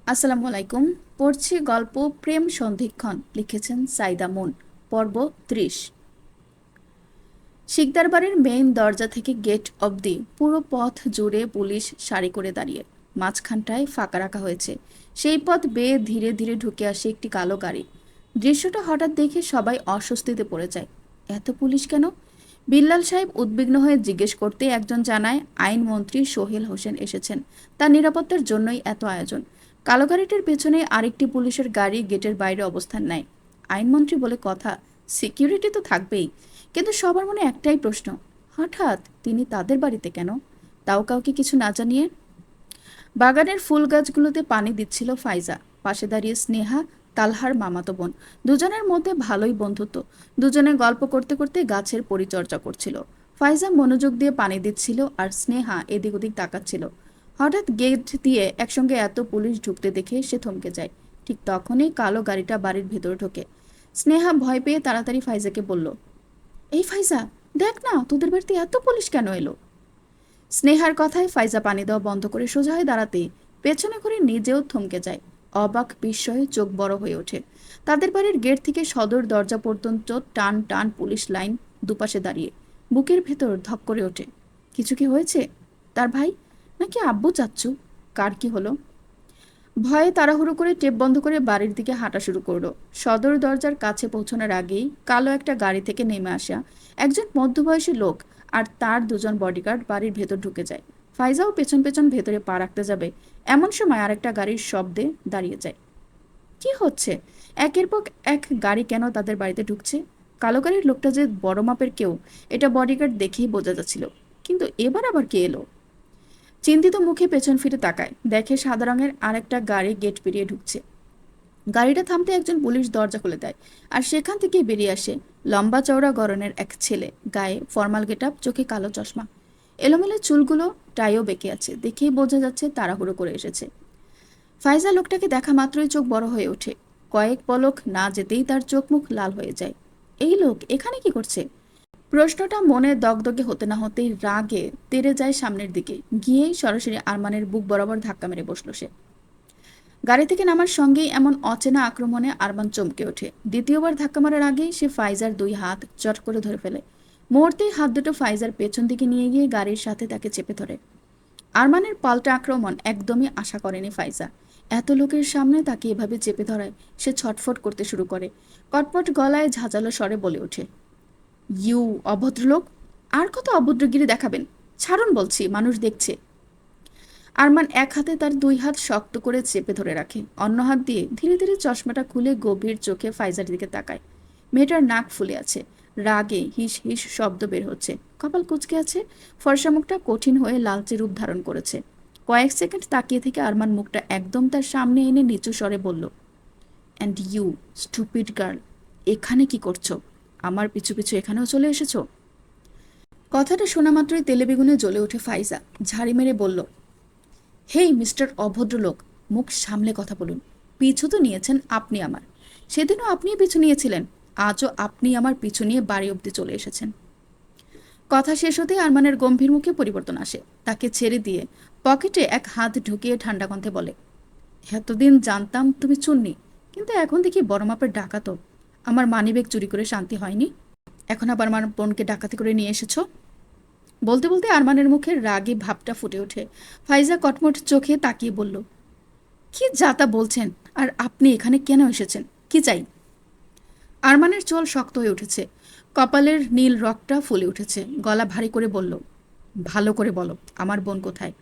আসসালামু আলাইকুম। পড়ছি গল্প প্রেম সন্ধিক্ষণ, লিখেছেন সাইদা মুন। পর্ব 30। শিকদার বাড়ির মেইন দরজা থেকে গেট অবধি পুরো পথ জুড়ে পুলিশ সারি করে দাঁড়িয়ে। মাঝখানটায় ফাঁকা রাখা হয়েছে। সেই পথ বেয়ে ধীরে ধীরে ঢুকে আসে একটি কালো গাড়ি। দৃশ্যটা হঠাৎ দেখে সবাই অস্বস্তিতে পড়ে যায়। এত পুলিশ কেন? বিল্লাল সাহেব উদ্বিগ্ন হয়ে জিজ্ঞেস করতে একজন জানায়, আইনমন্ত্রী সোহেল হোসেন এসেছেন, তার নিরাপত্তার জন্যই এত আয়োজন। কালো গাড়িটির পেছনে আরেকটি পুলিশের গাড়ি গেটের বাইরে অবস্থান নেয়। আইনমন্ত্রী বলে কথা, সিকিউরিটি তো থাকবেই, কিন্তু সবার মনে একটাই প্রশ্ন, হঠাৎ তিনি তাদের বাড়িতে কেন, তাও কাউকে কিছু না জানিয়ে। বাগানের ফুল গাছগুলোতে পানি দিচ্ছিল ফাইজা। পাশে দাঁড়িয়ে স্নেহা, তালহার মামাতো বোন। দুজনের মধ্যে ভালোই বন্ধুত্ব। দুজনে গল্প করতে করতে গাছের পরিচর্যা করছিল। ফাইজা মনোযোগ দিয়ে পানি দিচ্ছিল আর স্নেহা এদিক ওদিক তাকাচ্ছিল। হঠাৎ গেট দিয়ে একসঙ্গে এত পুলিশ ঢুকতে দেখে সে থমকে যায়। ঠিক তখনই কালো গাড়িটা বাড়ির ভেতরে ঢোকে। স্নেহা ভয় পেয়ে তাড়াতাড়ি ফাইজাকে বলল, এই ফাইজা, দেখ না তোদের বাড়িতে এত পুলিশ কেন এলো। স্নেহার কথায় ফাইজা পানি দেওয়া বন্ধ করে সোজা হয়ে দাঁড়াতে পেছনে করে নিজেও থমকে যায়। অবাক বিস্ময়ে চোখ বড় হয়ে ওঠে। তাদের বাড়ির গেট থেকে সদর দরজা পর্যন্ত টান টান পুলিশ লাইন, দুপাশে দাঁড়িয়ে। বুকের ভেতর ধক করে ওঠে। কিছু কি হয়েছে? তার ভাই, নাকি আব্বু চাচ্চু? কার কি হলো? ভয়ে তাড়াহুড়ো করে টেপ বন্ধ করে বাড়ির দিকে হাঁটা শুরু করলো। সদর দরজার কাছে পৌঁছানোর আগেই কালো একটা গাড়ি থেকে নেমে আসা একজন মধ্যবয়সী লোক আর তার দুজন বডিগার্ড বাড়ির ভেতর ঢুকে যায়। ফাইজাও পেছন পেছন ভেতরে পা রাখতে যাবে, এমন সময় আরেকটা গাড়ির শব্দে দাঁড়িয়ে যায়। কি হচ্ছে? একের পর এক গাড়ি কেন তাদের বাড়িতে ঢুকছে? কালো গাড়ির লোকটা যে বড় মাপের কেউ, এটা বডিগার্ড দেখেই বোঝা যাচ্ছিল, কিন্তু এবার আবার কে এলো? চিন্তিত মুখে পেছন ফিরে তাকায়, দেখে সাদা রঙের আরেকটা গাড়ি গেট পেরিয়ে ঢুকছে। গাড়িটা থামতে একজন পুলিশ দরজা খুলে দেয়, আর সেখান থেকে বেরিয়ে আসে লম্বা চওড়া গড়নের এক ছেলে, গায়ে ফর্মাল গেটআপ, চোখে কালো চশমা, এলোমেলো চুলগুলো, টাইও বেঁকে আছে, দেখেই বোঝা যাচ্ছে তাড়াহুড়ো করে এসেছে। ফাইজা লোকটাকে দেখা মাত্রই চোখ বড় হয়ে ওঠে। কয়েক পলক না যেতেই তার চোখ মুখ লাল হয়ে যায়। এই লোক এখানে কি করছে? প্রশ্নটা মনে দগদগে হতে না হতেই রাগে তেড়ে যায় সামনের দিকে, গিয়েই সরাসরি আরমানের বুক বরাবর ধাক্কা মেরে বসল সে। গাড়ি থেকে নামার সঙ্গেই এমন অচেনা আক্রমণে আরমান চমকে ওঠে। দ্বিতীয়বার ধাক্কা মারার আগেই সে ফাইজার দুই হাত চট করে ধরে ফেলে। মুহূর্তেই হাত দুটো ফাইজার পেছন দিকে নিয়ে গিয়ে গাড়ির সাথে তাকে চেপে ধরে। আরমানের পাল্টা আক্রমণ একদমই আশা করেনি ফাইজা। এত লোকের সামনে তাকে এভাবে চেপে ধরায় সে ছটফট করতে শুরু করে। কটপট গলায় ঝাঁঝালো স্বরে বলে ওঠে, ইউ অভদ্রলোক, আর কত অভদ্রগিরি দেখাবেন? ছাড়ুন বলছি, মানুষ দেখছে। আরমান এক হাতে তার দুই হাত শক্ত করে চেপে ধরে রাখে, অন্য হাত দিয়ে ধীরে ধীরে চশমাটা খুলে গভীর চোখে ফাইজার দিকে তাকায়। মেয়েটার নাক ফুলে আছে, রাগে হিস হিস শব্দ বের হচ্ছে, কপাল কুঁচকে আছে, ফর্সা মুখটা কঠিন হয়ে লালচে রূপ ধারণ করেছে। কয়েক সেকেন্ড তাকিয়ে থেকে আরমান মুখটা একদম তার সামনে এনে নিচু স্বরে বলল, অ্যান্ড ইউ স্টুপিড গার্ল, এখানে কি করছো? আমার পিছু পিছু এখানেও চলে এসেছো? কথাটা শোনা মাত্রই তেলে বেগুনে জ্বলে ওঠে ফাইজা। ঝাড়ি মেরে বলল, হেই মিস্টার অভদ্রলোক, মুখ সামলে কথা বলুন। পিছু তো নিয়েছেন আপনি আমার, সেদিনও আপনিই পিছু নিয়েছিলেন, আজও আপনি আমার পিছু নিয়ে বাড়ি অবধি চলে এসেছেন। কথা শেষ হতেই আরমানের গম্ভীর মুখে পরিবর্তন আসে। তাকে ছেড়ে দিয়ে পকেটে এক হাত ঢুকিয়ে ঠান্ডা কণ্ঠে বলে, এতদিন জানতাম তুমি চুন্নি, কিন্তু এখন দেখি বড় মাপের ডাকাতো। আমার মানিব্যাগ চুরি করে শান্তি হয়নি, এখন আবার আমার বোনকে ডাকাতি করে নিয়ে এসেছো। বলতে বলতে আরমানের মুখের রাগী ভাবটা ফুটে ওঠে। ফাইজা কটমট চোখে তাকিয়ে বলল, কি যাতা বলছেন? আর আপনি এখানে কেন এসেছেন? কি চাই? আরমানের চোল শক্ত হয়ে উঠেছে, কপালের নীল রক্তটা ফুলে উঠেছে, গলা ভারী করে বলল, ভালো করে বলো, আমার বোন কোথায়?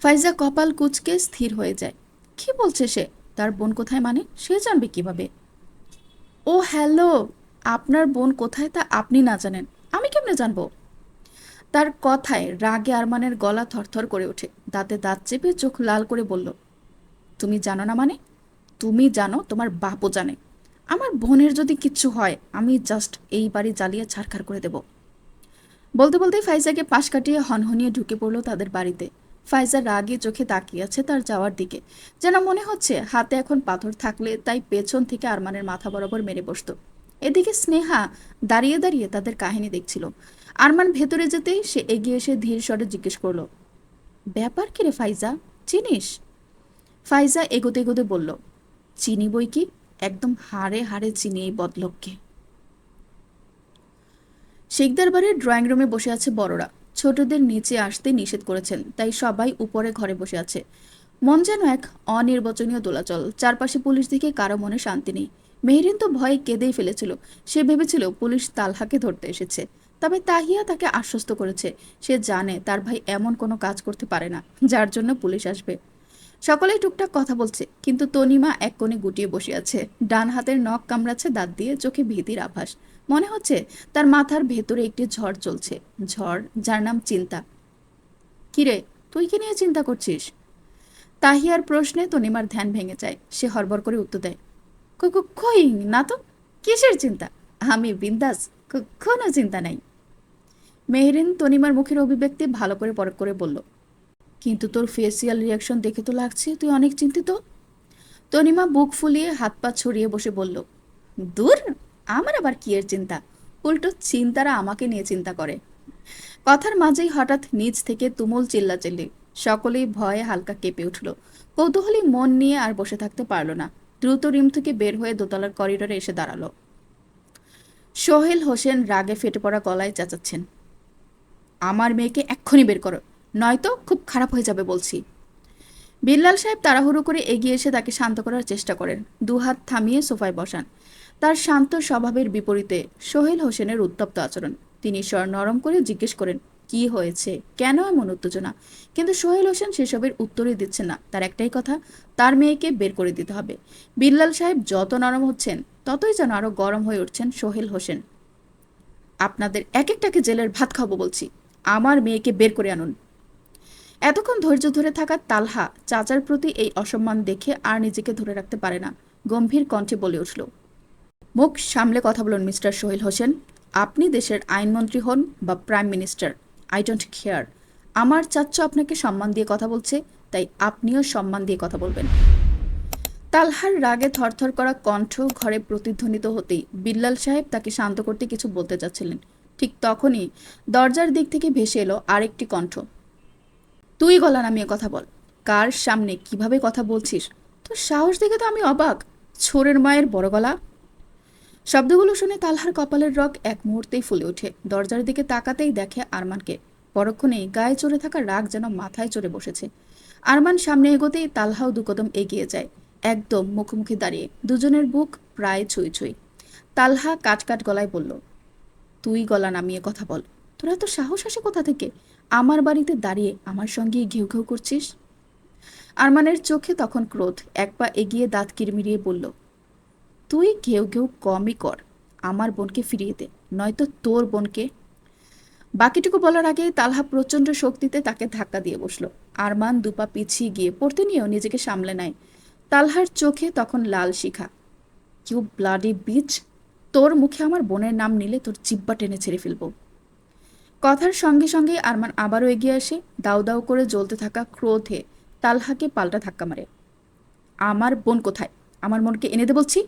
ফাইজা কপাল কুঁচকে স্থির হয়ে যায়। কি বলছে সে? তার বোন কোথায় মানে? সে জানবে কিভাবে? ও হ্যালো, আপনার বোন কোথায় তা আপনি না জানেন, আমি কেমনে জানবো? তার কথায় রাগে আরমানের গলা থরথর করে ওঠে, দাঁতে দাঁত চেপে চোখ লাল করে বলল, তুমি জানো না মানে? তুমি জানো, তোমার বাপও জানে। আমার বোনের যদি কিচ্ছু হয়, আমি জাস্ট এই বাড়ি জ্বালিয়ে ছারখার করে দেব। বলতে বলতেই ফাইজাকে পাশ কাটিয়ে হনহনিয়ে ঢুকে পড়লো তাদের বাড়িতে। ফাইজা রাগে চোখে তাকিয়ে আছে তার যাওয়ার দিকে, যেন মনে হচ্ছে হাতে এখন পাথর থাকলে তাই পেছন থেকে আরমানের মাথা বরাবর মেরে বসত। এদিকে স্নেহা দাঁড়িয়ে দাঁড়িয়ে তাদের কাহিনী দেখছিল। আরমান ভেতরে যেতেই সে এগিয়ে এসে ধীর স্বরে জিজ্ঞেস করলো, ব্যাপার কি রে ফাইজা, চিনিস? ফাইজা এগোতে এগোতে বলল, চিনি বই কি, একদম হাড়ে হাড়ে চিনি এই বদলোককে। শিকদার বাড়ির ড্রয়িং রুমে বসে আছে বড়রা। ছোটদের নিচে আসতে নিষেধ করেছেন, তাই সবাই উপরে ঘরে বসে আছে। মন যেন এক অনির্বচনীয় দোলাচল। চারপাশে পুলিশ দেখে কারো মনে শান্তি নেই। মেহরিন তো ভয়ে কেঁদেই ফেলেছিল। সে ভেবেছিল পুলিশ তালহাকে ধরতে এসেছে। তবে তাহিয়া তাকে আশ্বস্ত করেছে, সে জানে তার ভাই এমন কোনো কাজ করতে পারে না যার জন্য পুলিশ আসবে। সকলেই টুকটাক কথা বলছে, কিন্তু তনিমা এক কোণে গুটিয়ে বসে আছে। ডান হাতের নখ কামড়াচ্ছে দাঁত দিয়ে, চোখে ভীতির আভাস। মনে হচ্ছে তার মাথার ভেতরে একটি ঝড় চলছে, ঝড় যার নাম চিন্তা। কিরে, তুই কি নিয়ে চিন্তা করছিস? তাহিয়ার প্রশ্নে তনিমার ধ্যান ভেঙে যায়। সে হড়বড় করে উত্তর দেয়, কই না তো, কিসের চিন্তা? আমি বিন্দাস, কোনো চিন্তা নাই। মেহরিন তনিমার মুখের অভিব্যক্তি ভালো করে পরখ করে বলল, কিন্তু তোর ফেসিয়াল রিয়াকশন দেখে তো লাগছে তুই অনেক চিন্তিত। তনিমা বুক ফুলিয়ে হাত পা ছড়িয়ে বসে বলল, দূর, আমার আবার কি এর চিন্তা, উল্টো চিন্তারা আমাকে নিয়ে চিন্তা করে। কথার মাঝেই হঠাৎ নিচ থেকে তুমুল চিল্লাচিল্লি। সকলেই ভয়ে হালকা কেঁপে উঠল। কৌতূহলী মন নিয়ে আর বসে থাকতে পারল না। দ্রুত রিম থেকে বের হয়ে দোতলার করিডোরে এসে দাঁড়ালো। সোহেল হোসেন রাগে ফেটে পড়া গলায় চেঁচাচ্ছেন, আমার মেয়েকে এক্ষুনি বের করো, নয়তো খুব খারাপ হয়ে যাবে বলছি। বিল্লাল সাহেব তাড়াহুড়ো করে এগিয়ে এসে তাকে শান্ত করার চেষ্টা করেন। দুহাত থামিয়ে সোফায় বসান। তার শান্ত স্বভাবের বিপরীতে সোহেল হোসেনের উত্তপ্ত আচরণ। তিনি স্বর নরম করে জিজ্ঞেস করেন, কি হয়েছে, কেন এমন উত্তেজনা? কিন্তু সোহেল হোসেন সেসবের উত্তরই দিচ্ছেন না। তার একটাই কথা, তার মেয়েকে বের করে দিতে হবে। বিল্লাল সাহেব যত নরম হচ্ছেন, ততই যেন আরো গরম হয়ে উঠছেন সোহেল হোসেন। আপনাদের এক একটাকে জেলের ভাত খাবো বলছি, আমার মেয়েকে বের করে আনুন। এতক্ষণ ধৈর্য ধরে থাকা তালহা চাচার প্রতি এই অসম্মান দেখে আর নিজেকে ধরে রাখতে পারে না। গম্ভীর কণ্ঠে বলে উঠল, মুখ সামলে কথা বলুন মিস্টার সোহেল হোসেন। আপনি দেশের আইনমন্ত্রী হন বা prime minister, I don't care. আমার চাচ্চ আপনাকে সম্মান দিয়ে কথা বলছে, তাই আপনিও সম্মান দিয়ে কথা বলবেন। তালহার রাগে থরথর করা কণ্ঠ ঘরে প্রতিধ্বনিত হতেই বিল্লাল সাহেব তাকে শান্ত করতে কিছু বলতে চাচ্ছিলেন। ঠিক তখনই দরজার দিক থেকে ভেসে এলো আরেকটি কণ্ঠ, তুই গলা নামিয়ে কথা বল, কার সামনে কিভাবে কথা বলছিস? তোর সাহস দেখে তো আমি অবাক, ছোরের মায়ের বড় গলা। শব্দগুলো শুনে তালহার কপালের রগ এক মুহূর্তেই ফুলে ওঠে। দরজার দিকে তাকাতেই দেখে আরমানকে। পরক্ষণেই গায়ে চড়ে থাকা রাগ যেন মাথায় চড়ে বসেছে। আরমান সামনে এগোতেই তালহাও দুকদম এগিয়ে যায়, একদম মুখোমুখি দাঁড়িয়ে। দুজনের বুক প্রায় ছুঁই ছুঁই। তালহা কাট গলায় বলল, তুই গলা নামিয়ে কথা বল, তোরা তো সাহস আসে কোথা থেকে? আমার বাড়িতে দাঁড়িয়ে আমার সঙ্গে ঘেউ ঘেউ করছিস। আরমানের চোখে তখন ক্রোধ। এক পা এগিয়ে দাঁত কিরমিরিয়ে বলল, তুই ঘেউ ঘেউ কমই কর, আমার বোনকে ফিরিয়ে দে, নয়তো তোর বোনকে। বাকিটুকু বলার আগেই তালহা প্রচণ্ড শক্তিতে তাকে ধাক্কা দিয়ে বসলো। আরমান দুপা পিছিয়ে গিয়ে পড়তে নিয়েও নিজেকে সামলে নেয়। তালহার চোখে তখন লাল শিখা। ইউ ব্লাডি বিচ, তোর মুখে আমার বোনের নাম নিলে তোর জিব্বা টেনে ছেড়ে ফেলবো। কথার সঙ্গে সঙ্গে আরমান আবারও এগিয়ে আসে, দাউ দাউ করে জ্বলতে থাকা ক্রোধে তালহাকে পাল্টা ধাক্কা মারে। আমার বোন কোথায়? আমার বোনকে এনে দে বলছি।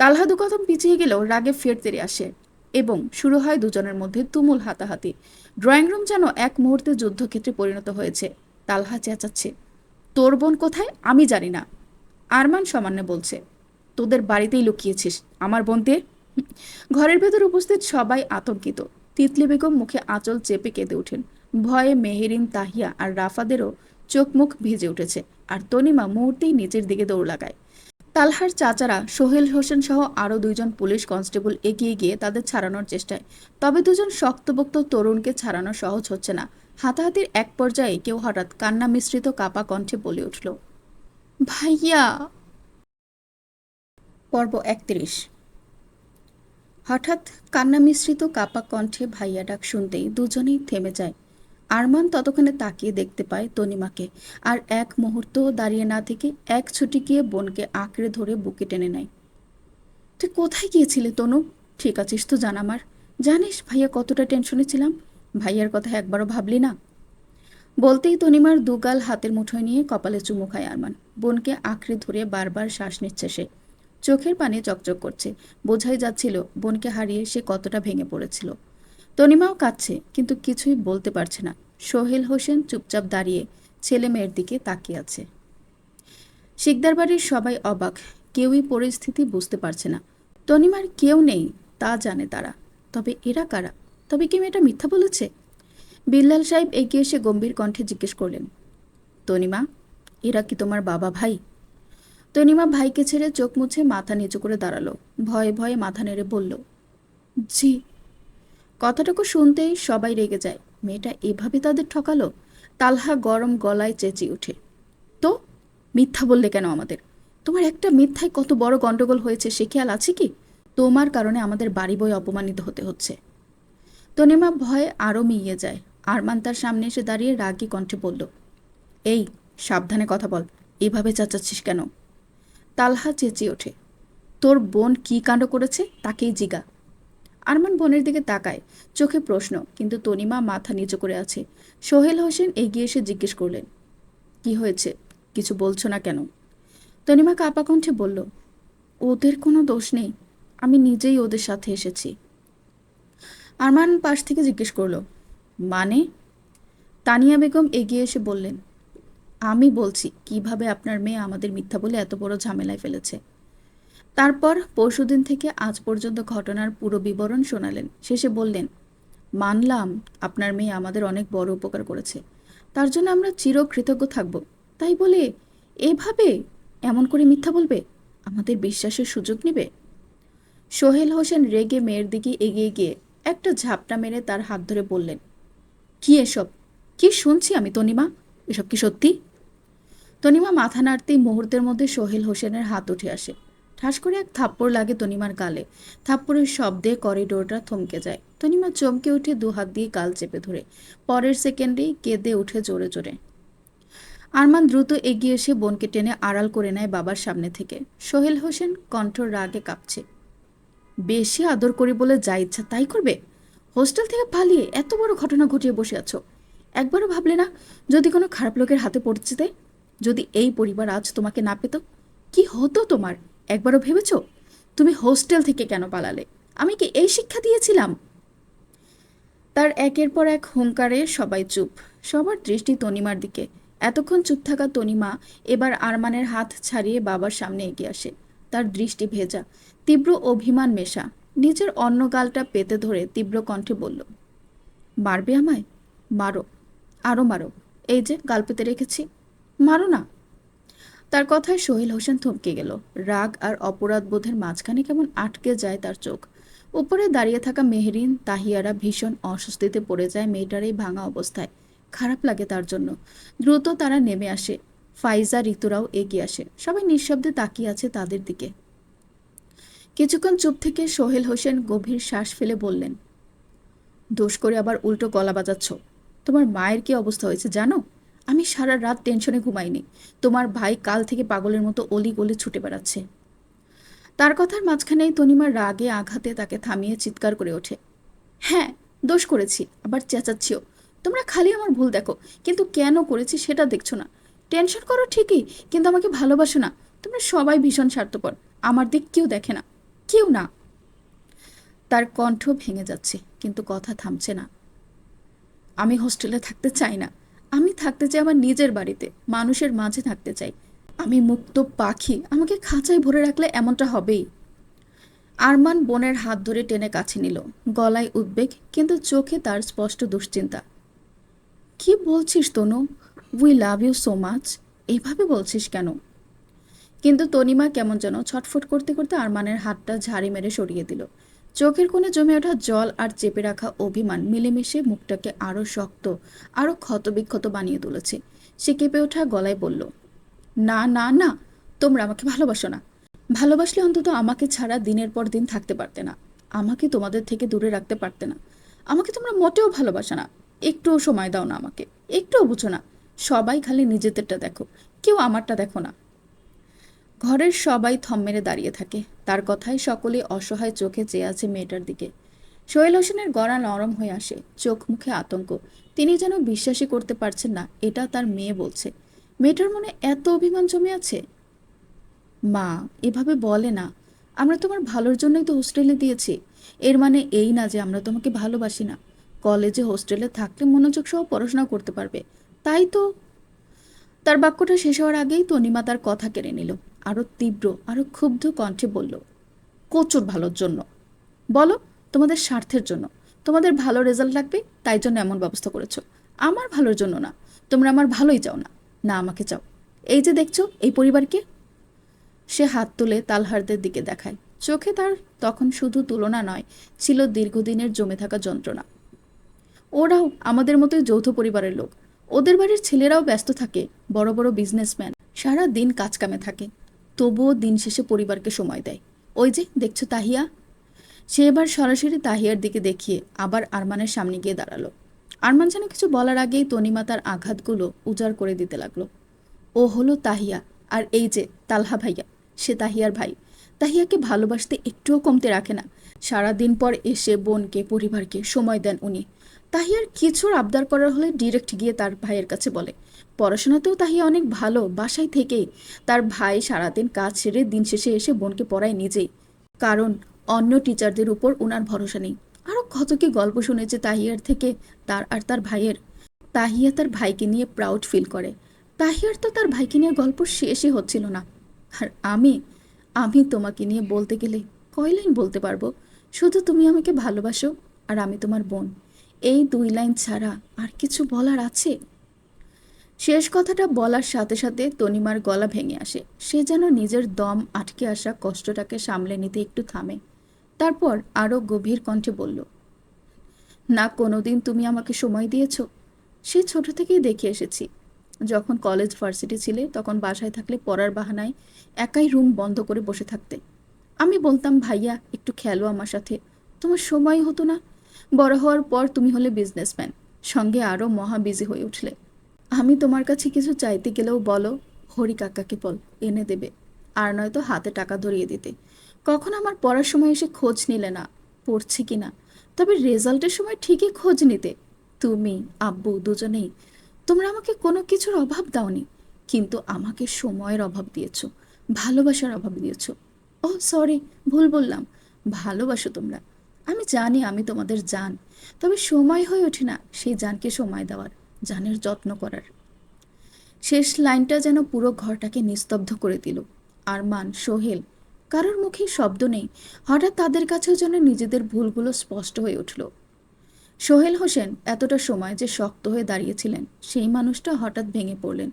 তালহা দু কদম পিছিয়ে গেলেও রাগে ফের তেড়ে আসে এবং শুরু হয় দুজনের মধ্যে তুমুল হাতাহাতি। ড্রয়িং রুম যেন এক মুহূর্তে যুদ্ধক্ষেত্রে পরিণত হয়েছে। তালহা চেঁচাচ্ছে, তোর বোন কোথায় আমি জানি না। আরমান সামান্য বলছে, তোদের বাড়িতেই লুকিয়েছিস আমার বোনকে। ঘরের ভেতর উপস্থিত সবাই আতঙ্কিত। তিতলি বেগম মুখে আঁচল চেপে কেঁদে ওঠেন। ভয়ে মেহেরিন, তাহিয়া আর রাফাদেরও চোখ মুখ ভিজে উঠেছে। আর তনিমা মুহূর্তেই নিচের দিকে দৌড় লাগায়। তালহার চাচারা সোহেল হোসেন সহ আরও দুইজন পুলিশ কনস্টেবল এগিয়ে গিয়ে তাদের ছাড়ানোর চেষ্টায়। তবে দুজন শক্তপোক্ত তরুণকে ছাড়ানো সহজ হচ্ছে না। হাতাহাতির এক পর্যায়ে কেউ হঠাৎ কান্না মিশ্রিত কাপা কণ্ঠে বলে উঠল, ভাইয়া। পর্ব 31। হঠাৎ কান্না মিশ্রিত কাপা কণ্ঠে ভাইয়া ডাক শুনতেই দুজনেই থেমে যায়। আরমান ততক্ষণে তাকিয়ে দেখতে পায় তনিমাকে, আর এক মুহূর্তও দাঁড়িয়ে না থেকে এক ছুটি গিয়ে বোনকে আঁকড়ে ধরে বুকে টেনে নেয়। তুই কোথায় গিয়েছিলি তনু? ঠিক আছিস তো জান আমার? জানিস ভাইয়া কতটা টেনশনে ছিলাম, ভাইয়ার কথা একবারও ভাবলি না? বলতেই তনিমার দুগাল হাতের মুঠোয় নিয়ে কপালে চুমু খায় আরমান। বোনকে আঁকড়ে ধরে বারবার শ্বাস নিচ্ছে সে। চোখের পানি চকচক করছে। বোঝাই যাচ্ছিল বোনকে হারিয়ে সে কতটা ভেঙে পড়েছিল। তনিমাও কাঁদছে, কিন্তু কিছুই বলতে পারছে না। সোহেল হোসেন চুপচাপ দাঁড়িয়ে ছেলে মেয়ের দিকে তাকিয়ে আছে। শিকদার বাড়ির সবাই অবাক, কেউই পরিস্থিতি বুঝতে পারছে না। তনিমার কেউ নেই তা জানে তারা, তবে এরা কারা? তবে কি মেয়েটা মিথ্যা বলেছে? বিল্লাল সাহেব এগিয়ে এসে গম্ভীর কণ্ঠে জিজ্ঞেস করলেন, তনিমা, এরা কি তোমার বাবা ভাই? তনিমা ভাইকে ছেড়ে চোখ মুছে মাথা নিচু করে দাঁড়ালো, ভয়ে ভয়ে মাথা নেড়ে বলল, জি। কথাটুকু শুনতেই সবাই রেগে যায়। মেয়েটা এভাবে তাদের ঠকালো? তালহা গরম গলায় চেঁচিয়ে ওঠে, তো মিথ্যা বললে কেন আমাদের? তোমার একটা মিথ্যায় কত বড় গন্ডগোল হয়েছে সে খেয়াল আছে কি? তোমার কারণে আমাদের বাড়ি বই অপমানিত হতে হচ্ছে। তনিমা ভয়ে আরও মিইয়ে যায়। আরমান তার সামনে এসে দাঁড়িয়ে রাগী কণ্ঠে বলল, এই, সাবধানে কথা বল, এভাবে চেঁচাচ্ছিস কেন? তালহা চেঁচিয়ে ওঠে, তোর বোন কি কাণ্ড করেছে তাকেই জিগা। আরমান বোনের দিকে তাকায়, চোখে প্রশ্ন, কিন্তু তনিমা মাথা নিচু করে আছে। সোহেল হোসেন এগিয়ে এসে জিজ্ঞেস করলেন, কি হয়েছে, কিছু বলছো না কেন? তনিমা কাঁপা কণ্ঠে বলল, ওদের কোনো দোষ নেই, আমি নিজেই ওদের সাথে এসেছি। আরমান পাশ থেকে জিজ্ঞেস করলো, মানে? তানিয়া বেগম এগিয়ে এসে বললেন, আমি বলছি কিভাবে আপনার মেয়ে আমাদের মিথ্যা বলে এত বড় ঝামেলায় ফেলেছে। তারপর পরশুদিন থেকে আজ পর্যন্ত ঘটনার পুরো বিবরণ শোনালেন। শেষে বললেন, মানলাম আপনার মেয়ে আমাদের অনেক বড় উপকার করেছে, তার জন্য আমরা চিরকৃতজ্ঞ থাকব। তাই বলে এভাবে এমন করে মিথ্যা বলবে, আমাদের বিশ্বাসের সুযোগ নেবে? সোহেল হোসেন রেগে মেয়ের দিকে এগিয়ে গিয়ে একটা ঝাপটা মেরে তার হাত ধরে বললেন, কি এসব, কি শুনছি আমি তনিমা? এসব কি সত্যি? তনিমা মাথা নাড়তেই মুহূর্তের মধ্যে সোহেল হোসেনের হাত উঠে আসে। ঠাস করে এক থাপ্পড় লাগে তনিমার গালে। থাপ্পড়ের শব্দে করিডোরটা থমকে যায়। তনিমা চমকে উঠে দুহাত দিয়ে গাল চেপে ধরে, পরের সেকেন্ডেই কেঁদে উঠে জোরে জোরে। আরমান দ্রুত এগিয়ে এসে বোনকে টেনে আড়াল করে নেয় বাবার সামনে থেকে। সোহেল হোসেন কণ্ঠ রাগে কাঁপছে, বেশি আদর করি বলে যা ইচ্ছা তাই করবে? হোস্টেল থেকে পালিয়ে এত বড় ঘটনা ঘটিয়ে বসে আছো, একবারও ভাবলে না যদি কোনো খারাপ লোকের হাতে পড়তে? যদি এই পরিবার আজ তোমাকে না পেত, কি হতো তোমার? একবারও ভেবেছ? তুমি হোস্টেল থেকে কেন পালালে? আমি কি এই শিক্ষা দিয়েছিলাম? তার একের পর এক হুঙ্কারে সবাই চুপ, সবার দৃষ্টি তনিমার দিকে। এতক্ষণ চুপ থাকা তনিমা এবার আরমানের হাত ছাড়িয়ে বাবার সামনে এগিয়ে আসে। তার দৃষ্টি ভেজা, তীব্র অভিমান মেশা। নিজের অন্য গালটা পেতে ধরে তীব্র কণ্ঠে বলল, মারবে আমায়? মারো, আরও মারো, এই যে গাল পেতে রেখেছি, মারো না। তার কথায় সোহেল হোসেন থমকে গেল। রাগ আর অপরাধ বোধের মাঝখানে কেমন আটকে যায় তার চোখ। উপরে দাঁড়িয়ে থাকা মেহরিন, তাহিয়ারা ভীষণ অস্বস্তিতে পড়ে যায় মেয়েটার এই ভাঙা অবস্থায়। খারাপ লাগে তার জন্য। দ্রুত তারা নেমে আসে। ফাইজা, ঋতুরাও এগিয়ে আসে। সবাই নিঃশব্দে তাকিয়ে আছে তাদের দিকে। কিছুক্ষণ চুপ থেকে সোহেল হোসেন গভীর শ্বাস ফেলে বললেন, দোষ করে আবার উল্টো গলা বাজাচ্ছ। তোমার মায়ের কি অবস্থা হয়েছে জানো? আমি সারা রাত টেনশনে ঘুমাইনি। তোমার ভাই কাল থেকে পাগলের মতো অলি গলি ছুটে বেড়াচ্ছে। তার কথার মাঝখানেই তনিমার রাগে আঘাতে তাকে থামিয়ে চিৎকার করে ওঠে, হ্যাঁ, দোষ করেছি, আবার চেঁচাচ্ছিও। তোমরা খালি আমার ভুল দেখো, কিন্তু কেন করেছি সেটা দেখছো না। টেনশন করো ঠিকই, কিন্তু আমাকে ভালোবাসো না। তোমরা সবাই ভীষণ স্বার্থপর, আমার দিক কেউ দেখে না, কেউ না। তার কণ্ঠ ভেঙে যাচ্ছে, কিন্তু কথা থামছে না। আমি হোস্টেলে থাকতে চাই না। আমি থাকতে চাই আমার নিজের বাড়িতে, মানুষের মাঝে থাকতে চাই। আমি মুক্ত পাখি, আমাকে খাঁচায় ভরে রাখলে এমনটা হবেই। আরমান বোনের হাত ধরে টেনে কাছে নিল, গলায় উদ্বেগ, কিন্তু চোখে তার স্পষ্ট দুশ্চিন্তা। কি বলছিস Tanu? We love you so much. এইভাবে বলছিস কেন? কিন্তু তনিমা কেমন যেন ছটফট করতে করতে আরমানের হাতটা ঝাড়ি মেরে সরিয়ে দিল। চোখের কোণে জমে ওঠা জল আর চেপে রাখা অভিমান মিলেমিশে মুখটাকে আরো শক্ত, আরো ক্ষতবিক্ষত বানিয়ে তুলেছে। সে কেঁপে ওঠা গলায় বলল, না না না, তোমরা আমাকে ভালোবাসো না। ভালোবাসলে অন্তত আমাকে ছাড়া দিনের পর দিন থাকতে পারতে না, আমাকে তোমাদের থেকে দূরে রাখতে পারতে না। আমাকে তোমরা মোটেও ভালোবাসো না। একটুও সময় দাও না আমাকে, একটুও বুঝো না। সবাই খালি নিজেদেরটা দেখো, কেউ আমারটা দেখো না। ঘরের সবাই থম মেরে দাঁড়িয়ে থাকে। তার কথায় সকলে অসহায় চোখে চেয়ে আছে মেয়েটার দিকে। সোহেল হোসেনের গলা নরম হয়ে আসে, চোখ মুখে আতঙ্ক। তিনি যেন বিশ্বাসই করতে পারছেন না এটা তার মেয়ে বলছে। মেয়েটার মনে এত অভিমান জমে আছে। মা, এভাবে বলে না। আমরা তোমার ভালোর জন্যই তো হোস্টেলে দিয়েছি। এর মানে এই না যে আমরা তোমাকে ভালোবাসি না। কলেজে হোস্টেলে থাকলে মনোযোগ সহ পড়াশোনা করতে পারবে, তাই তো। তার বাক্যটা শেষ হওয়ার আগেই তনিমা তার কথা কেড়ে নিল। আরো তীব্র, আরো ক্ষুব্ধ কণ্ঠে বলল, কচুর ভালোর জন্য। বলো, তোমাদের স্বার্থের জন্য। তোমাদের ভালো রেজাল্ট লাগবে, তাই জন্য এমন ব্যবস্থা করেছো। আমার ভালোর জন্য না। তোমরা আমার ভালোই চাও না, না আমাকে চাও। এই যে দেখছো এই পরিবারকে। সে হাত তুলে তালহারদের দিকে দেখায়। চোখে তার তখন শুধু তুলনা নয়, ছিল দীর্ঘদিনের জমে থাকা যন্ত্রণা। ওরাও আমাদের মতোই যৌথ পরিবারের লোক। ওদের বাড়ির ছেলেরাও ব্যস্ত থাকে, বড় বড় বিজনেসম্যান, সারা দিন কাজকামে থাকে। তবুও দিন শেষে পরিবারকে সময় দেয়। ওই যে দেখছো তাহিয়া। সে এবার সরাসরি তাহিয়ার দিকে দেখিয়ে আবার আরমানের সামনে গিয়ে দাঁড়ালো। আরমান যেন কিছু বলার আগেই তনিমা তার আঘাতগুলো উজাড় করে দিতে লাগলো। ও হলো তাহিয়া, আর এই যে তালহা ভাইয়া, সে তাহিয়ার ভাই। তাহিয়াকে ভালোবাসতে একটুও কমতে রাখে না। সারাদিন পর এসে বোনকে, পরিবারকে সময় দেন উনি। তাহিয়ার কিছুর আবদার করার হলে ডিরেক্ট গিয়ে তার ভাইয়ের কাছে বলে। পড়াশোনাতেও তাহিয়া অনেক ভালো, বাসায় থেকেই তার ভাই সারাদিন কাজ সেরে দিন শেষে এসে বোনকে পড়ায় নিজেই। কারণ অন্য টিচারদের উপর ওনার ভরসা নেই। আরও কত কি গল্প শুনেছে তাহিয়ার থেকে, তার আর তার ভাইয়ের। তাহিয়া তার ভাইকে নিয়ে প্রাউড ফিল করে। তাহিয়ার তো তার ভাইকে নিয়ে গল্প শেষই হচ্ছিল না। আর আমি আমি তোমাকে নিয়ে বলতে গেলে কয় লাইন বলতে পারবো। শুধু তুমি আমাকে ভালোবাসো আর আমি তোমার বোন। এই 2 লাইন ছাড়া আর কিছু বলার আছে? শেষ কথাটা বলার সাথে সাথে তনিমার গলা ভেঙে আসে। সে যেন নিজের দম আটকে আসা কষ্টটাকে সামলে নিতে একটু থামে। তারপর আরও গভীর কণ্ঠে বলল, না কোনোদিন তুমি আমাকে সময় দিয়েছো। সে ছোট থেকেই দেখে এসেছি। যখন কলেজ ভার্সিটি ছিলে তখন বাসায় থাকলে পড়ার বাহানায় একাই রুম বন্ধ করে বসে থাকতে। আমি বলতাম ভাইয়া একটু খেলো আমার সাথে, তোমার সময় হতো না। বড় হওয়ার পর তুমি হলে বিজনেসম্যান, সঙ্গে আরও মহা বিজি হয়ে উঠলে। আমি তোমার কাছে কিছু চাইতে গেলেও বলো হরি কাকাকে বল, এনে দেবে। আর নয়তো হাতে টাকা ধরিয়ে দিতে। কখন আমার পড়ার সময় এসে খোঁজ নিলে না, পড়ছে কিনা। তবে রেজাল্টের সময় ঠিকই খোঁজ নিতে। তুমি, আব্বু দুজনেই। তোমরা আমাকে কোনো কিছুর অভাব দাওনি, কিন্তু আমাকে সময়ের অভাব দিয়েছো, ভালোবাসার অভাব দিয়েছো। ও সরি, ভুল বললাম। ভালোবাসো তোমরা। আমি জানি আমি তোমাদের জান, তবে সময় হয়ে ওঠে না সেই জানকে সময় দেওয়ার, জানের যত্ন করার। শেষ লাইনটা যেন পুরো ঘরটাকে নিস্তব্ধ করে দিল। আরমান, সোহেল, কারোর মুখে শব্দ নেই। হঠাৎ তাদের কাছেও যেন নিজেদের ভুলগুলো স্পষ্ট হয়ে উঠল। সোহেল হোসেন এতটা সময় যে শক্ত হয়ে দাঁড়িয়েছিলেন, সেই মানুষটা হঠাৎ ভেঙে পড়লেন।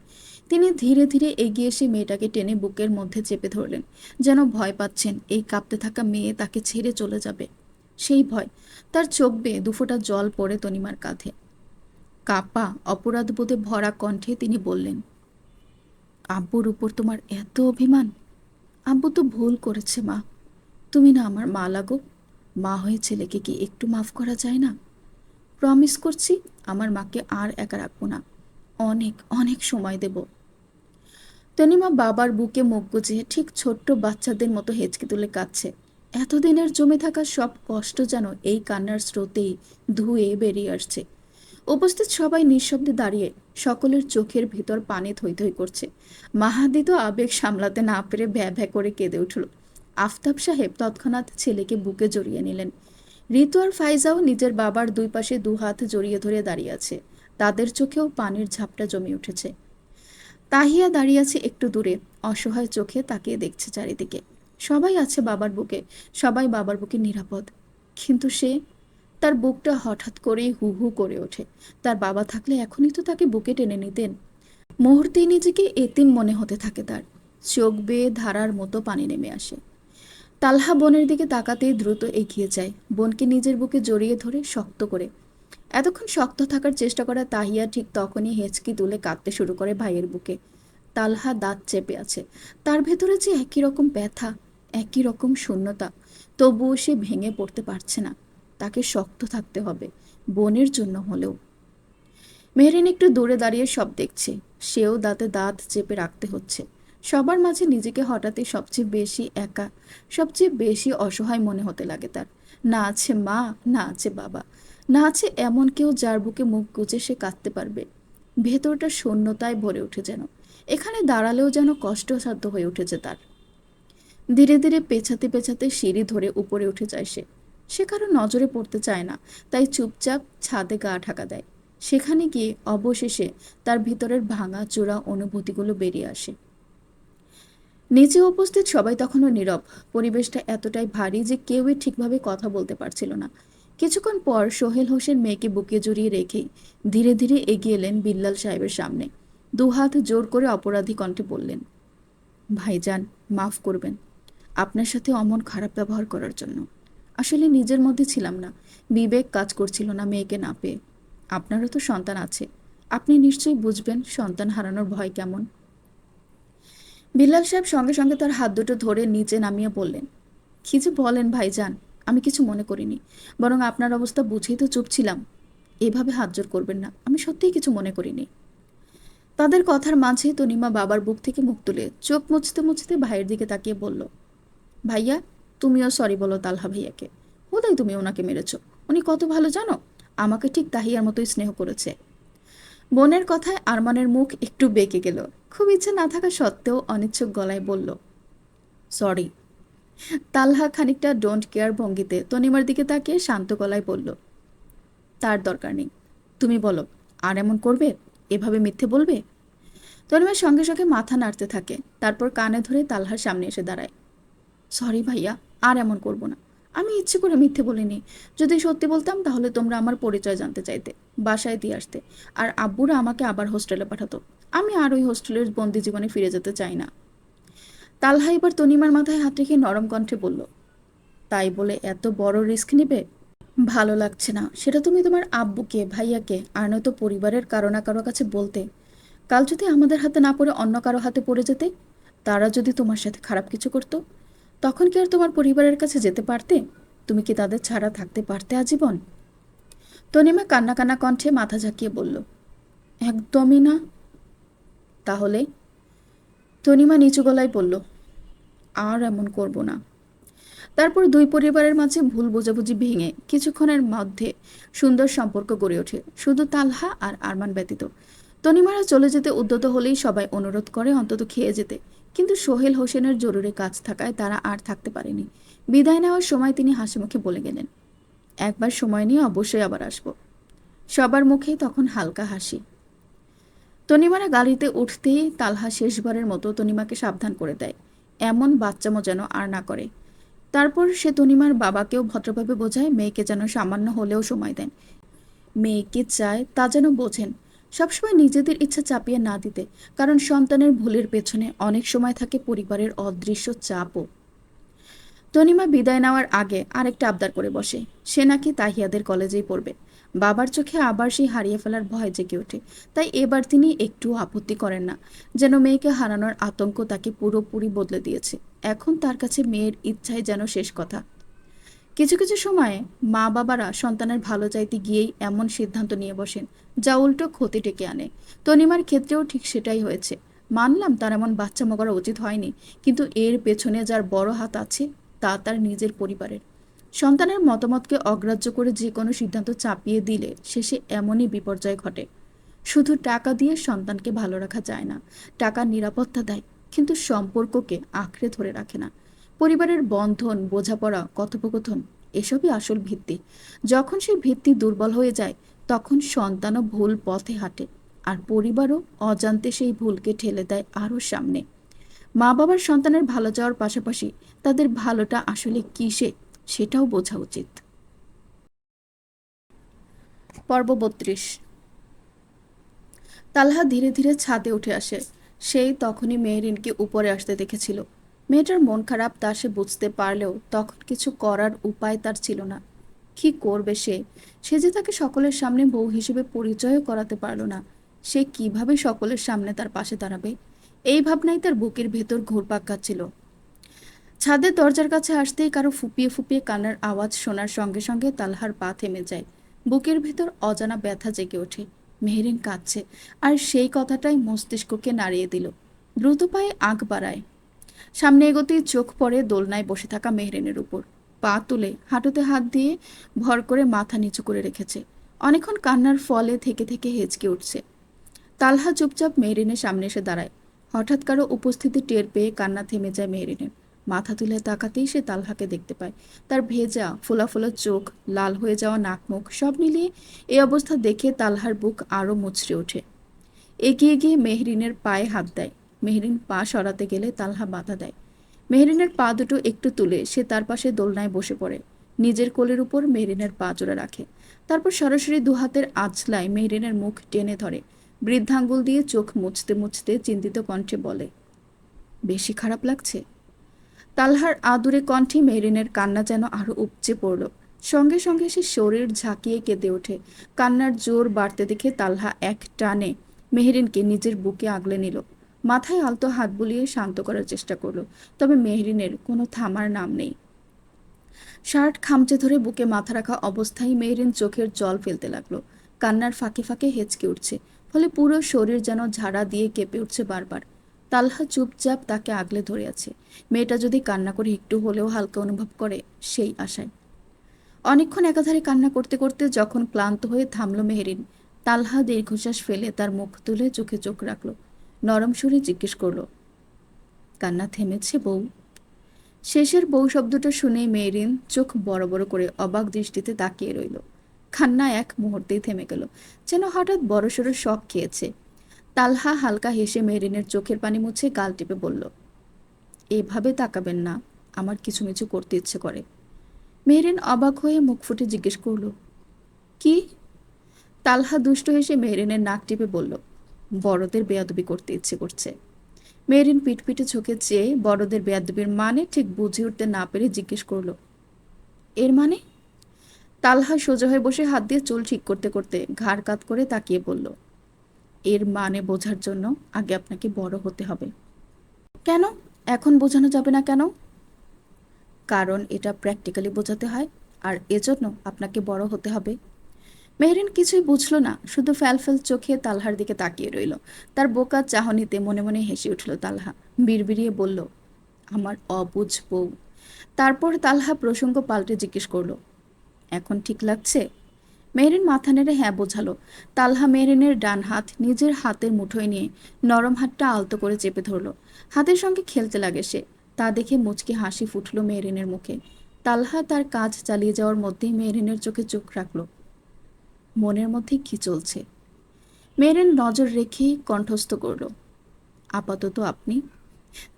তিনি ধীরে ধীরে এগিয়ে এসে মেয়েটাকে টেনে বুকের মধ্যে চেপে ধরলেন, যেন ভয় পাচ্ছেন এই কাঁপতে থাকা মেয়ে তাকে ছেড়ে চলে যাবে। সেই ভয়। তার চোখ বেয়ে দুফোঁটা জল পড়ে তনিমার কাঁধে। কাপা অপরাধবোধে ভরা কণ্ঠে তিনি বললেন, আব্বুর উপর তোমার এত অভিমান? আব্বু তো ভুল করেছে মা। তুমি না আমার মা লাগো। মা হয়ে ছেলেকে কি একটু মাফ করা যায় না? প্রমিস করছি আমার মাকে আর একা রাখবো না। অনেক অনেক সময় দেব। তনিমা বাবার বুকে মুখ গুজে ঠিক ছোট্ট বাচ্চাদের মতো হেঁচকে তুলে কাঁদছে। এতদিনের জমে থাকা সব কষ্ট যেন এই কান্নার স্রোতেই ধুয়ে বেরিয়ে আসছে। উপস্থিত সবাই নিঃশব্দে দাঁড়িয়ে, সকলের চোখের ভিতর পানি থই থই করছে। মাহাদি তো আবেগ সামলাতে না পেরে ভ্যা ভ্যা করে কেঁদে উঠল। আফতাব সাহেব তৎক্ষণাৎ ছেলেকে বুকে জড়িয়ে নিলেন। ঋতু আর ফাইজাও নিজের বাবার দুই পাশে 2 হাত জড়িয়ে ধরে দাঁড়িয়ে আছে। তাদের চোখেও পানির ঝাপটা জমে উঠেছে। তাহিয়া দাঁড়িয়ে আছে একটু দূরে, অসহায় চোখে তাকিয়ে দেখছে চারিদিকে। সবাই আছে বাবার বুকে, সবাই বাবার বুকে নিরাপদ। কিন্তু সে, তার বুকটা হঠাৎ করেই হু হু করে ওঠে। তার বাবা থাকলে এখনই তো তাকে বুকে টেনে নিতেন। মুহূর্তেই নিজেকে এতিম মনে হতে থাকে তার। চোখ বেয়ে ধারার মতো পানি নেমে আসে। তালহা বোনের দিকে তাকাতেই দ্রুত এগিয়ে যায়, বোনকে নিজের বুকে জড়িয়ে ধরে শক্ত করে। এতক্ষণ শক্ত থাকার চেষ্টা করা তাহিয়া ঠিক তখনই হেঁচকি তুলে কাঁদতে শুরু করে ভাইয়ের বুকে। তালহা দাঁত চেপে আছে। তার ভেতরে যে একই রকম ব্যথা, একই রকম শূন্যতা। তবুও সে ভেঙে পড়তে পারছে না। তাকে শক্ত থাকতে হবে, বোনের জন্য হলেও। মেহরিন একটু দূরে দাঁড়িয়ে সব দেখছে। সেও দাঁতে দাঁত চেপে রাখতে হচ্ছে। সবার মাঝে নিজেকে হঠাৎই সবচেয়ে বেশি একা, সবচেয়ে বেশি অসহায় মনে হতে লাগে তার। না আছে মা, না আছে বাবা, না আছে এমন কেউ যার বুকে মুখ গুজে সে কাঁদতে পারবে। ভেতরটা শূন্যতায় ভরে ওঠে যেন। এখানে দাঁড়ালেও যেন কষ্টসাধ্য হয়ে উঠেছে তার। ধীরে ধীরে পেছাতে পেছাতে সিঁড়ি ধরে উপরে উঠে যায় সে। সে কারো নজরে পড়তে চায় না, তাই চুপচাপ ছাদে গা ঢাকা দেয়। সেখানে গিয়ে অবশেষে তার ভিতরের ভাঙা চূড়া অনুভূতিগুলো বেরিয়ে আসে। নিচে উপস্থিত সবাই তখনও নীরব। পরিবেশটা এতটাই ভারী যে কেউই ঠিকভাবে কথা বলতে পারছিল না। কিছুক্ষণ পর সোহেল হোসেন মেয়েকে বুকে জড়িয়ে রেখেই ধীরে ধীরে এগিয়ে এলেন বিল্লাল সাহেবের সামনে। দুহাত জোর করে অপরাধী কণ্ঠে বললেন, ভাইজান, মাফ করবেন আপনার সাথে অমন খারাপ ব্যবহার করার জন্য। আসলে নিজের মধ্যে ছিলাম না, বিবেক কাজ করছিল না মেয়েকে না পেয়ে। আপনারও তো সন্তান আছে, আপনি নিশ্চয়ই বুঝবেন সন্তান হারানোর ভয় কেমন। বিল্লাল সাহেব সঙ্গে সঙ্গে তার হাত দুটো ধরে নিচে নামিয়ে বললেন, কি যে বলেন ভাইজান, আমি কিছু মনে করিনি, বরং আপনার অবস্থা বুঝেই তো চুপ ছিলাম। এভাবে হাত জোর করবেন না, আমি সত্যিই কিছু মনে করিনি। তাদের কথার মাঝে তনিমা বাবার বুক থেকে মুখ তুলে চোখ মুছতে মুছতে ভাইয়ের দিকে তাকিয়ে বলল, ভাইয়া, তুমিও সরি বলো তালহা ভাইয়াকে। বোধহয় তুমি ওনাকে মেরেছ। উনি কত ভালো জানো, আমাকে ঠিক তাহিয়ার মতোই স্নেহ করেছে। বোনের কথায় আরমানের মুখ একটু বেঁকে গেল। খুব ইচ্ছে না থাকা সত্ত্বেও অনিচ্ছুক গলায় বলল, সরি। তালহা খানিকটা ডোন্ট কেয়ার ভঙ্গিতে তনিমার দিকে তাকিয়ে শান্ত গলায় বলল, তার দরকার নেই, তুমি বলো, আর এমন করবে? এভাবে মিথ্যে বলবে? তনিমার সঙ্গে সঙ্গে মাথা নাড়তে থাকে, তারপর কানে ধরে তালহার সামনে এসে দাঁড়ায়। সরি ভাইয়া, আর এমন করব না। আমি ইচ্ছে করে মিথ্যে বলিনি। যদি সত্যি বলতাম তাহলে তোমরা আমার পরিচয় জানতে চাইতে, বাসায় দিয়ে আসতে, আর আব্বুরা আমাকে আবার হোস্টেলে পাঠাতো। আমি আর ওই হোস্টেলের বন্দি জীবনে ফিরে যেতে চাই না। তালহা এবার তনিমার মাথায় হাত রেখে নরম কণ্ঠে বলল, তাই বলে এত বড় রিস্ক নেবে? ভালো লাগছে না সেটা তুমি তোমার আব্বুকে, ভাইয়াকে, আর নয়তো পরিবারের কারো না কারো কাছে বলতে। কাল যদি আমাদের হাতে না পড়ে অন্য কারো হাতে পড়ে যেতে, তারা যদি তোমার সাথে খারাপ কিছু করতো, তখন কি আর তোমার পরিবারের কাছে যেতে পারতে? তুমি কি তাদের ছাড়া থাকতে পারতে আজীবন? তনিমা কান্না কান্না কণ্ঠে মাথা ঝাঁকিয়ে বলল, একদমই না। তাহলে? তনিমা নিচু গলায় বলল, আর এমন করব না। তারপর দুই পরিবারের মাঝে ভুল বোঝাবুঝি ভেঙে কিছুক্ষণের মধ্যে সুন্দর সম্পর্ক গড়ে ওঠে, শুধু তালহা আর আরমান ব্যতীত। তনিমারা চলে যেতে উদ্যত হলেই সবাই অনুরোধ করে অন্তত খেয়ে যেতে, কিন্তু সোহেল হোসেনের জরুরি কাজ থাকায় তারা আর থাকতে পারেনি। বিদায় নেওয়ার সময় তিনি হাসিমুখে বলে গেলেন, একবার সময় নিয়ে অবশ্যই আবার আসব। সবার মুখে তখন হালকা হাসি। তনিমারা গাড়িতে উঠতেই তালহা শেষবারের মতো তনিমাকে সাবধান করে দেয়, এমন বাচ্চামো যেন আর না করে। তারপর সে তনিমার বাবাকেও ভদ্রভাবে বোঝায় মেয়েকে যেন সামান্য হলেও সময় দেন, মেয়েকে চায় তা যেন বোঝেন, সবসময় নিজেদের ইচ্ছা চাপিয়ে না দিতে, কারণ সন্তানের ভুলের পেছনে অনেক সময় থাকে পরিবারের অদৃশ্য চাপও। তনিমা বিদায় নেওয়ার আগে আরেকটা আবদার করে বসে, সে নাকি তাহিয়াদের কলেজেই পড়বে। বাবার চোখে আবার সেই হারিয়ে ফেলার ভয় জেগে ওঠে, তাই এবার তিনি একটু আপত্তি করেন না, যেন মেয়েকে হারানোর আতঙ্ক তাকে পুরোপুরি বদলে দিয়েছে। এখন তার কাছে মেয়ের ইচ্ছাই যেন শেষ কথা। কিছু কিছু সময়ে মা বাবারা সন্তানের ভালো চাইতে গিয়েই এমন সিদ্ধান্ত নিয়ে বসেন যা উল্টো ক্ষতি ডেকে আনে। তনিমার ক্ষেত্রেও ঠিক সেটাই হয়েছে। মানলাম তার এমন বাচ্চামো করা উচিত হয়নি, কিন্তু এর পেছনে যার বড় হাত আছে তা তার নিজের পরিবারের। সন্তানের মতামতকে অগ্রাহ্য করে যে কোনো সিদ্ধান্ত চাপিয়ে দিলে শেষে এমনই বিপর্যয় ঘটে। শুধু টাকা দিয়ে সন্তানকে ভালো রাখা যায় না, টাকা নিরাপত্তা দেয়, কিন্তু সম্পর্ককে আঁকড়ে ধরে রাখে না। পরিবারের বন্ধন, বোঝাপড়া, কথোপকথন, এসবই আসল ভিত্তি। যখন সেই ভিত্তি দুর্বল হয়ে যায়, তখন সন্তানও ভুল পথে হাঁটে, আর পরিবারও অজান্তে সেই ভুলকে ঠেলে দেয় আরও সামনে। মা বাবার সন্তানের ভালো যাওয়ার পাশাপাশি তাদের ভালোটা আসলে কিসে, সেটাও বোঝা উচিত। পর্ব ৩২। তালহা ধীরে ধীরে ছাদে উঠে আসে। সেই তখনই মেহরিনকে উপরে আসতে দেখেছিল। মেয়েটার মন খারাপ তা সে বুঝতে পারলেও তখন কিছু করার উপায় তার ছিল না। কি করবে সে? সে যে তাকে সকলের সামনে বউ হিসেবে পরিচয়ও করাতে পারল না। সে কিভাবে সকলের সামনে তার পাশে দাঁড়াবে? এই ভাবনাই তার বুকের ভেতর ঘুরপাক খাচ্ছিল। ছাদের দরজার কাছে আসতেই কারো ফুপিয়ে ফুপিয়ে কান্নার আওয়াজ শোনার সঙ্গে সঙ্গে তালহার পা থেমে যায়। বুকের ভেতর অজানা ব্যথা জেগে ওঠে। মেহরিন কাঁদছে, আর সেই কথাটাই মস্তিষ্ককে নাড়িয়ে দিল। দ্রুত পায়ে আগ বাড়ায়। সামনে এগোতেই চোখ পড়ে দোলনায় বসে থাকা মেহরিনের উপর। পা তুলে হাঁটুতে হাত দিয়ে ভর করে মাথা নিচু করে রেখেছে। অনেকক্ষণ কান্নার ফলে থেকে থেকে হেঁচকে উঠছে। তালহা চুপচাপ মেহরিনের সামনে এসে দাঁড়ায়। হঠাৎ কারো উপস্থিতি টের পেয়ে কান্না থেমে যায় মেহরিনের। মাথা তুলে তাকাতেই সে তালহাকে দেখতে পায়। তার ভেজা ফোলা ফোলা চোখ, লাল হয়ে যাওয়া নাক মুখ সব মিলিয়ে এই অবস্থা দেখে তালহার বুক আরও মুচড়ে ওঠে। এগিয়ে গিয়ে মেহরিনের পায়ে হাত দেয়। মেহরিন পা সরাতে গেলে তালহা বাধা দেয়। মেহরিনের পা দুটো একটু তুলে সে তার পাশে দোলনায় বসে পড়ে, নিজের কোলের উপর মেহরিনের পা জোড়া রাখে। তারপর সরাসরি দুহাতের আঁচলায় মেহরিনের মুখ টেনে ধরে, বৃদ্ধাঙ্গুল দিয়ে চোখ মুছতে মুছতে চিন্তিত কণ্ঠে বলে, বেশি খারাপ লাগছে? তালহার আদুরে কণ্ঠে মেহরিনের কান্না যেন আরো উপচে পড়ল। সঙ্গে সঙ্গে সে শরীর ঝাঁকিয়ে কেঁদে ওঠে। কান্নার জোর বাড়তে দেখে তালহা এক টানে মেহরিনকে নিজের বুকে আগলে নিল। মাথায় আলতো হাত বুলিয়ে শান্ত করার চেষ্টা করলো, তবে মেহরিনের কোনো থামার নাম নেই। শার্ট খামচে ধরে বুকে মাথা রাখা অবস্থায় মেহরিন চোখের জল ফেলতে লাগলো। কান্নার ফাঁকে ফাঁকে হেঁচকে উঠছে, ফলে পুরো শরীর যেন ঝাড়া দিয়ে কেঁপে উঠছে বারবার। তালহা চুপচাপ তাকে আগলে ধরে আছে, মেয়েটা যদি কান্না করে একটু হলেও হালকা অনুভব করে সেই আশায়। অনেকক্ষণ একাধারে কান্না করতে করতে যখন ক্লান্ত হয়ে থামল মেহরিন, তালহা দীর্ঘশ্বাস ফেলে তার মুখ তুলে চোখে চোখ রাখল। নরম সুরে জিজ্ঞেস করল, কান্না থেমেছে বউ? শেষের বউ শব্দটা শুনে মেহরিন চোখ বড় বড় করে অবাক দৃষ্টিতে তাকিয়ে রইল। কান্না এক মুহূর্তেই থেমে গেল, যেন হঠাৎ বড়সড় শক খেয়েছে। তালহা হালকা হেসে মেহরিনের চোখের পানি মুছে গাল টিপে বলল, এভাবে তাকাবেন না, আমার কিছু মিছু করতে ইচ্ছে করে। মেহরিন অবাক হয়ে মুখ ফুটে জিজ্ঞেস করল, কি? তালহা দুষ্ট হেসে মেহরিনের নাক টিপে বলল, বড়দের বেয়াদবি করতে ইচ্ছে করছে। মেহরিন পিটপিটে চোখে চেয়ে বড়দের বেয়াদবির মানে ঠিক বুঝে উঠতে না পেরে জিজ্ঞেস করল, এর মানে? তালহা সোজা হয়ে বসে হাত দিয়ে চুল ঠিক করতে করতে ঘাড় কাত করে তাকিয়ে বলল, এর মানে বোঝার জন্য আগে আপনাকে বড় হতে হবে। কেন? এখন বোঝানো যাবে না কেন? কারণ এটা প্র্যাকটিক্যালি বোঝাতে হয়, আর এজন্য আপনাকে বড় হতে হবে। মেহরিন কিছুই বুঝল না, শুধু ফ্যালফ্যাল চোখে তালহার দিকে তাকিয়ে রইল। তার বোকা চাহনিতে মনে মনে হেসে উঠল তালহা, বিড়বিড়িয়ে বলল, আমার অবুঝ বউ। তারপর তালহা প্রসঙ্গ পাল্টে জিজ্ঞেস করল, এখন ঠিক লাগছে? মেহরিন মাথা নেড়ে হ্যাঁ বোঝালো। তালহা মেহরিনের ডান হাত নিজের হাতের মুঠোয় নিয়ে নরম হাতটা আলতো করে চেপে ধরল। হাতের সঙ্গে খেলতে লাগে সে। তা দেখে মুচকি হাসি ফুটল মেহরিনের মুখে। তালহা তার কাজ চালিয়ে যাওয়ার মধ্যেই মেহরিনের চোখে চোখ রাখল। মনের মধ্যে কি চলছে? মেহরিন নজর রেখেই কণ্ঠস্থ করল, আপাতত আপনি।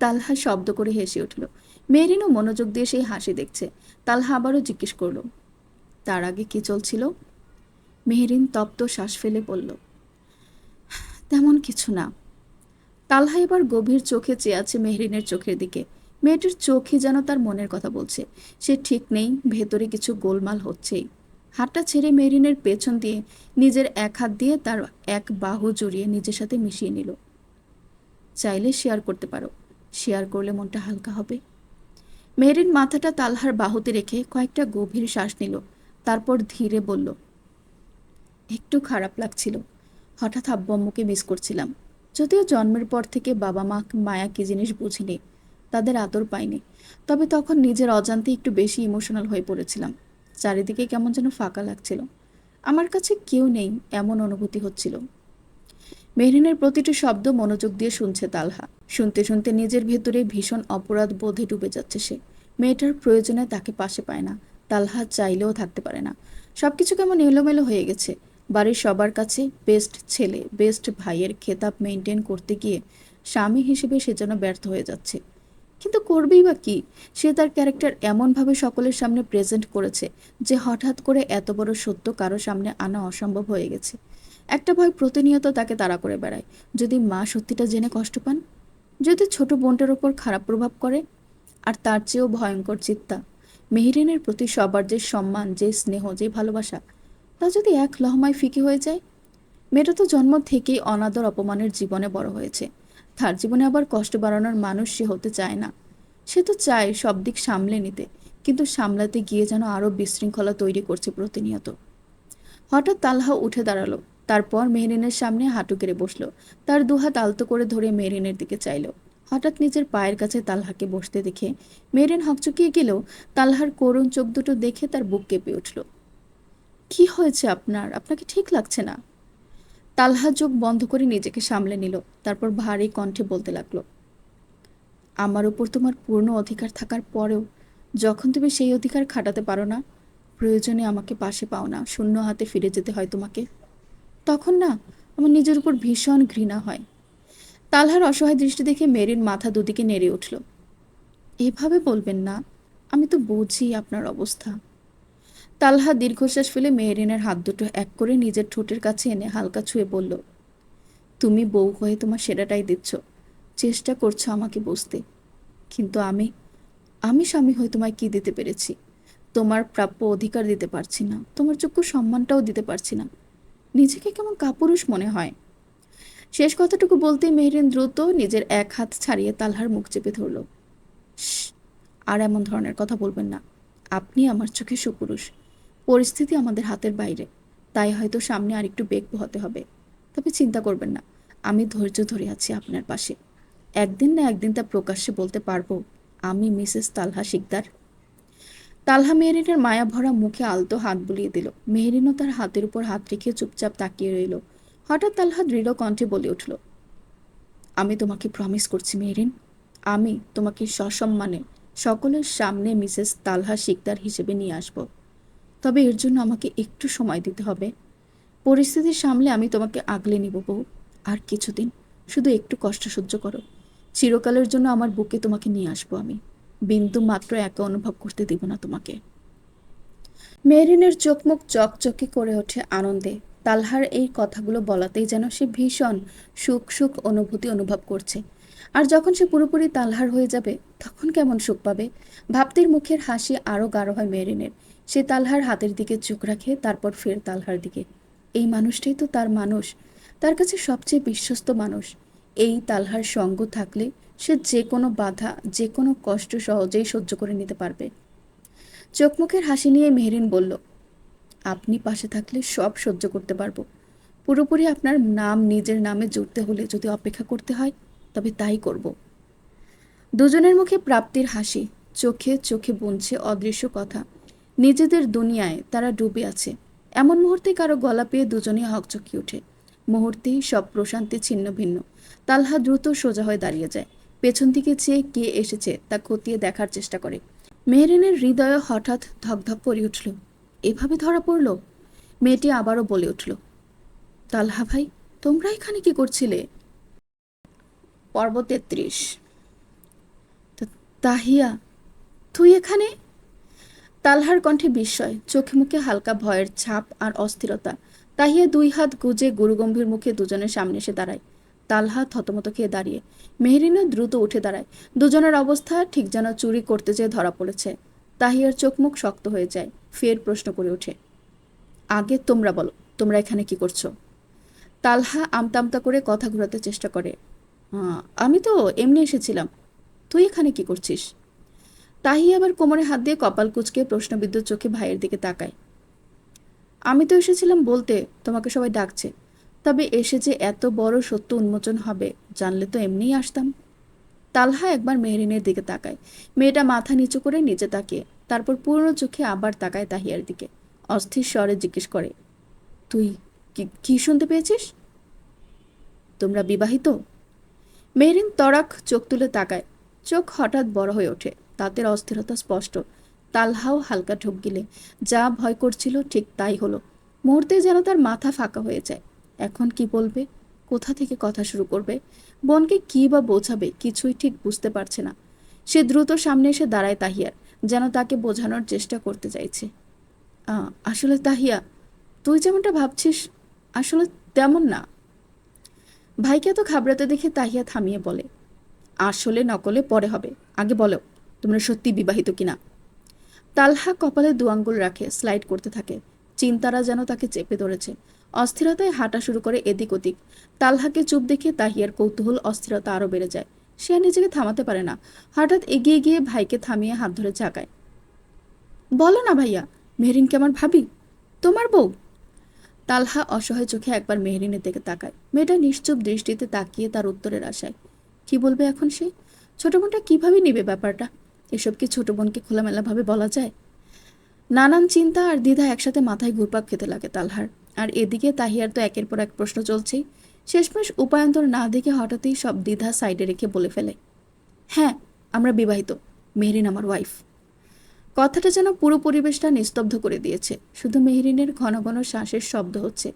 তালহা শব্দ করে হেসে উঠল। মেহরিনও মনোযোগ দিয়ে সেই হাসি দেখছে। তালহা আবারও জিজ্ঞেস করল, তার আগে কি চলছিল? মেহরিন তপ্ত শ্বাস ফেলে বলল, তেমন কিছু না। তালহা এবার গভীর চোখে চেয়ে আছে মেহরিনের চোখের দিকে। মেয়েটির চোখই যেন তার মনের কথা বলছে। সে ঠিক নেই, ভেতরে কিছু গোলমাল হচ্ছেই। হাতটা ছেড়ে মেহরিনের পেছন দিয়ে নিজের এক হাত দিয়ে তার এক বাহু জড়িয়ে নিজের সাথে মিশিয়ে নিল। চাইলে শেয়ার করতে পারো, শেয়ার করলে মনটা হালকা হবে। মেহরিন মাথাটা তালহার বাহুতে রেখে কয়েকটা গভীর শ্বাস নিল। তারপর ধীরে বলল, একটু খারাপ লাগছিল, হঠাৎ আব্বু আম্মুকে মিস করছিলাম। যদিও জন্মের পর থেকে বাবা মা মায়া কি জিনিস বুঝিনি, তাদের আদর পাইনি। তবে তখন নিজের অজান্তে একটু বেশি ইমোশনাল হয়ে পড়েছিলাম। চারিদিকে কেমন যেন ফাঁকা লাগছিল। আমার কাছে কেউ নেই এমন অনুভূতি হচ্ছিল। মেহরিনের প্রতিটি শব্দ মনোযোগ দিয়ে শুনছে তালহা। শুনতে শুনতে নিজের ভেতরে ভীষণ অপরাধ বোধে ডুবে যাচ্ছে সে। মেয়েটার প্রয়োজনে তাকে পাশে পায় না, তালহা চাইলেও থাকতে পারে না। সবকিছু কেমন এলোমেলো হয়ে গেছে। বাড়ির সবার কাছে বেস্ট ছেলে, বেস্ট ভাইয়ের খেতাব মেনটেন করতে গিয়ে স্বামী হিসেবে সে যেন ব্যর্থ হয়ে যাচ্ছে। কিন্তু করবেই বা কি? সে তার ক্যারেক্টার এমনভাবে সকলের সামনে প্রেজেন্ট করেছে যে হঠাৎ করে এত বড় সত্য কারো সামনে আনা অসম্ভব হয়ে গেছে। একটা ভয় প্রতিনিয়ত তাকে তাড়া করে বেড়ায়, যদি মা সত্যিটা জেনে কষ্ট পান, যদি ছোট বোনটার ওপর খারাপ প্রভাব করে। আর তার চেয়েও ভয়ঙ্কর চিন্তা, মেহরিনের প্রতি সবার যে সম্মান, যে স্নেহ, যে ভালোবাসা, তা যদি এক লহমায় ফিকে হয়ে যায়। মেয়েটা তো জন্ম থেকেই অনাদর অপমানের জীবনে বড় হয়েছে। তার জীবনে আবার কষ্ট বাড়ানোর মানুষ সে হতে চায় না। সে তো চায় সব দিক সামলে নিতে, কিন্তু সামলাতে গিয়ে যেন আরও বিশৃঙ্খলা তৈরি করছে প্রতিনিয়ত। হঠাৎ তালহা উঠে দাঁড়ালো। তারপর মেহরিনের সামনে হাঁটু গেড়ে বসলো। তার দুহাত আলতো করে ধরে মেহরিনের দিকে চাইলো। হঠাৎ নিজের পায়ের কাছে তালহাকে বসতে দেখে মেহরিন হকচকিয়ে গেলেও তালহার করুণ চোখ দুটো দেখে তার বুক কেঁপে উঠল। কি হয়েছে আপনার? আপনাকে ঠিক লাগছে না? তালহা চোখ বন্ধ করে নিজেকে সামলে নিল। তারপর ভারী কণ্ঠে বলতে লাগলো, আমার উপর তোমার পূর্ণ অধিকার থাকার পরেও যখন তুমি সেই অধিকার খাটাতে পারো না, প্রয়োজনে আমাকে পাশে পাও না, শূন্য হাতে ফিরে যেতে হয় তোমাকে, তখন না আমার নিজের উপর ভীষণ ঘৃণা হয়। তালহার অসহায় দৃষ্টি দেখে মেরিন মাথা দুদিকে নেড়ে উঠল। এভাবে বলবেন না, আমি তো বুঝি আপনার অবস্থা। তালহা দীর্ঘশ্বাস ফেলে মেহরিনের হাত দুটো এক করে নিজের ঠোঁটের কাছে এনে হালকা ছুঁয়ে বলল, তুমি বউ হয়ে তোমার সেরাটাই দিচ্ছ, চেষ্টা করছো আমাকে বুঝতে, কিন্তু আমি আমি স্বামী হয়ে তোমায় কি দিতে পেরেছি? তোমার প্রাপ্য অধিকার দিতে পারছি না, তোমার যোগ্য সম্মানটাও দিতে পারছি না। নিজেকে কেমন কাপুরুষ মনে হয়। শেষ কথাটুকু বলতেই মেহরিন দ্রুত নিজের এক হাত ছাড়িয়ে তালহার মুখ চেপে ধরল। আর এমন ধরনের কথা বলবেন না। আপনি আমার চোখে সুপুরুষ, পরিস্থিতি আমাদের হাতের বাইরে, তাই হয়তো সামনে আর একটু বেগ পোহাতে হবে। তবে চিন্তা করবেন না, আমি ধৈর্য ধরে আছি আপনার পাশে। একদিন না একদিন তা প্রকাশ্যে বলতে পারবো, আমি মিসেস তালহা শিকদার। তালহা মেহরিনের মায়া ভরা মুখে আলতো হাত বুলিয়ে দিল। মেহরিনও তার হাতের উপর হাত রেখে চুপচাপ তাকিয়ে রইল। হঠাৎ তালহা দৃঢ় কণ্ঠে বলে উঠল, আমি তোমাকে প্রমিস করছি মেহরিন, আমি তোমাকে সসম্মানে সকলের সামনে মিসেস তালহা শিকদার হিসেবে নিয়ে আসব। তবে এর জন্য আমাকে একটু সময় দিতে হবে। পরিস্থিতির সামলে আমি তোমাকে আগলে নিব বউ। আর কিছুদিন শুধু একটু কষ্ট সহ্য করো। চিরকালের জন্য আমার বুকে তোমাকে নিয়ে আসবো আমি। বিন্দু মাত্র একা অনুভব করতে দিব না তোমাকে। মেরিনের চোখ মুখ চকচকে করে ওঠে আনন্দে। তালহার এই কথাগুলো বলাতেই যেন সে ভীষণ সুখ সুখ অনুভূতি অনুভব করছে। আর যখন সে পুরোপুরি তালহার হয়ে যাবে তখন কেমন সুখ পাবে। ভাবতির মুখের হাসি আরও গাঢ় হয় মেরিনের। সে তালহার হাতের দিকে চোখ রাখে, তারপর ফের তালহার দিকে। এই মানুষটাই তো তার মানুষ, তার কাছে সবচেয়ে বিশ্বস্ত মানুষ। এই তালহার সঙ্গ থাকলে সে যে কোনো বাধা, যে কোনো কষ্ট সহজেই সহ্য করে নিতে পারবে। চোখ মুখের হাসি নিয়ে মেহরিন বলল, আপনি পাশে থাকলে সব সহ্য করতে পারবো। পুরোপুরি আপনার নাম নিজের নামে জুড়তে হলে যদি অপেক্ষা করতে হয় তবে তাই করব। দুজনের মুখে প্রাপ্তির হাসি, চোখে চোখে বুনছে অদৃশ্য কথা। নিজেদের দুনিয়ায় তারা ডুবে আছে। এমন মুহূর্তে কারো গলা পেয়ে দুজনেই হকচকি ওঠে। মুহূর্তেই সব প্রশান্তি ছিন্ন ভিন্ন। তালহা দ্রুত সোজা হয়ে দাঁড়িয়ে যায়। পেছন দিকে চেয়ে কে এসেছে তা খতিয়ে দেখার চেষ্টা করে। মেহরিনের হৃদয় হঠাৎ ধকধক করে উঠল। এভাবে ধরা পড়ল? মেয়েটি আবারও বলে উঠল, তালহা ভাই, তোমরা এখানে কি করছিলে? পর্ব ৩৩। তাহিয়া, তুই এখানে? তালহার কণ্ঠে বিস্ময়, চোখে মুখে হালকা ভয়ের ছাপ আর অস্থিরতা। তাহিয়া দুই হাত গুজে গুরুগম্ভীর মুখে দুজনের সামনে এসে দাঁড়ায়। তালহা থতমত খেয়ে দাঁড়িয়ে। মেহরিনও দ্রুত উঠে দাঁড়ায়। দুজনের অবস্থা ঠিক যেন চুরি করতে যেয়ে ধরা পড়েছে। তাহিয়ার চোখ মুখ শক্ত হয়ে যায়। ফের প্রশ্ন করে ওঠে, আগে তোমরা বলো, তোমরা এখানে কি করছো? তালহা আমতা আমতা করে কথা ঘোরাতে চেষ্টা করে, আমি তো এমনি এসেছিলাম, তুই এখানে কি করছিস? তাহি আবার কোমরে হাত দিয়ে কপাল কুঁচকে প্রশ্নবিদ্ধ চোখে ভাইয়ের দিকে তাকায়। আমি তো এসেছিলাম বলতে, তোমাকে সবাই ডাকছে, তবে এসে যে এত বড় সত্য উন্মোচন হবে জানলে তো এমনিই আসতাম। তালহা একবার মেহরিনের দিকে তাকায়। মেয়েটা মাথা নিচু করে নিচে তাকিয়ে তারপর পুরনো চোখে আবার তাকায় তাহিয়ার দিকে। অস্থির স্বরে জিজ্ঞেস করে, তুই কি শুনতে পেয়েছিস? তোমরা বিবাহিত? মেহরিন তড়াক চোখ তুলে তাকায়। চোখ হঠাৎ বড় হয়ে ওঠে, তাদের অস্থিরতা স্পষ্ট। তালহাও হালকা ঢোক গিলে। যা ভয় করছিল ঠিক তাই হলো। মুহূর্তে যেন তার মাথা ফাঁকা হয়ে যায়। এখন কি বলবে, কোথা থেকে কথা শুরু করবে, বোনকে কি বা বোঝাবে কিছুই ঠিক বুঝতে পারছে না। সে দ্রুত সামনে এসে দাঁড়ায় তাহিয়ার, যেন তাকে বোঝানোর চেষ্টা করতে চাইছে। আসলে তাহিয়া, তুই যেমনটা ভাবছিস আসলে তেমন না। ভাইকে এত ঘাবড়াতে দেখে তাহিয়া থামিয়ে বলে, আসলে নকলে পরে হবে, আগে বলো তোমরা সত্যি বিবাহিত কিনা। তালহা কপালে দু আঙ্গুল রাখে, স্লাইড করতে থাকে। চিন্তারা যেন তাকে চেপে ধরেছে। অস্থিরতায় হাঁটা শুরু করে এদিক ওদিক। তালহাকে চুপ দেখে তাহিয়ার কৌতূহল অস্থিরতা আরও বেড়ে যায়। সে আর নিজেকে থামাতে পারে না। হঠাৎ এগিয়ে গিয়ে ভাইকে থামিয়ে হাত ধরে ঝাঁকায়। বলো না ভাইয়া, মেহরিনকে আমার ভাবি, তোমার বউ। তালহা অসহায় চোখে একবার মেহরিনের দিকে তাকায়। মেয়েটা নিশ্চুপ দৃষ্টিতে তাকিয়ে তার উত্তরের আশায়। কি বলবে এখন সে? ছোট বোনটা কিভাবে নিবে ব্যাপারটা? এসব কি ছোট বোনকে খোলামেলাভাবে বলা যায়? নানান চিন্তা আর দ্বিধা একসাথে মাথায় ঘুরপাক খেতে লাগে তালহার। আর এদিকে তাহিয়ার তো একের পর এক প্রশ্ন চলছেই। শেষমেশ উপায়ন্তর না দেখে হঠাৎই সব দ্বিধা সাইডে রেখে বলে ফেলে, হ্যাঁ আমরা বিবাহিত, মেহরিন আমার ওয়াইফ। কথাটা যেন পুরো পরিবেশটা নিস্তব্ধ করে দিয়েছে। শুধু মেহরিনের ঘন ঘন শ্বাসের শব্দ হচ্ছে।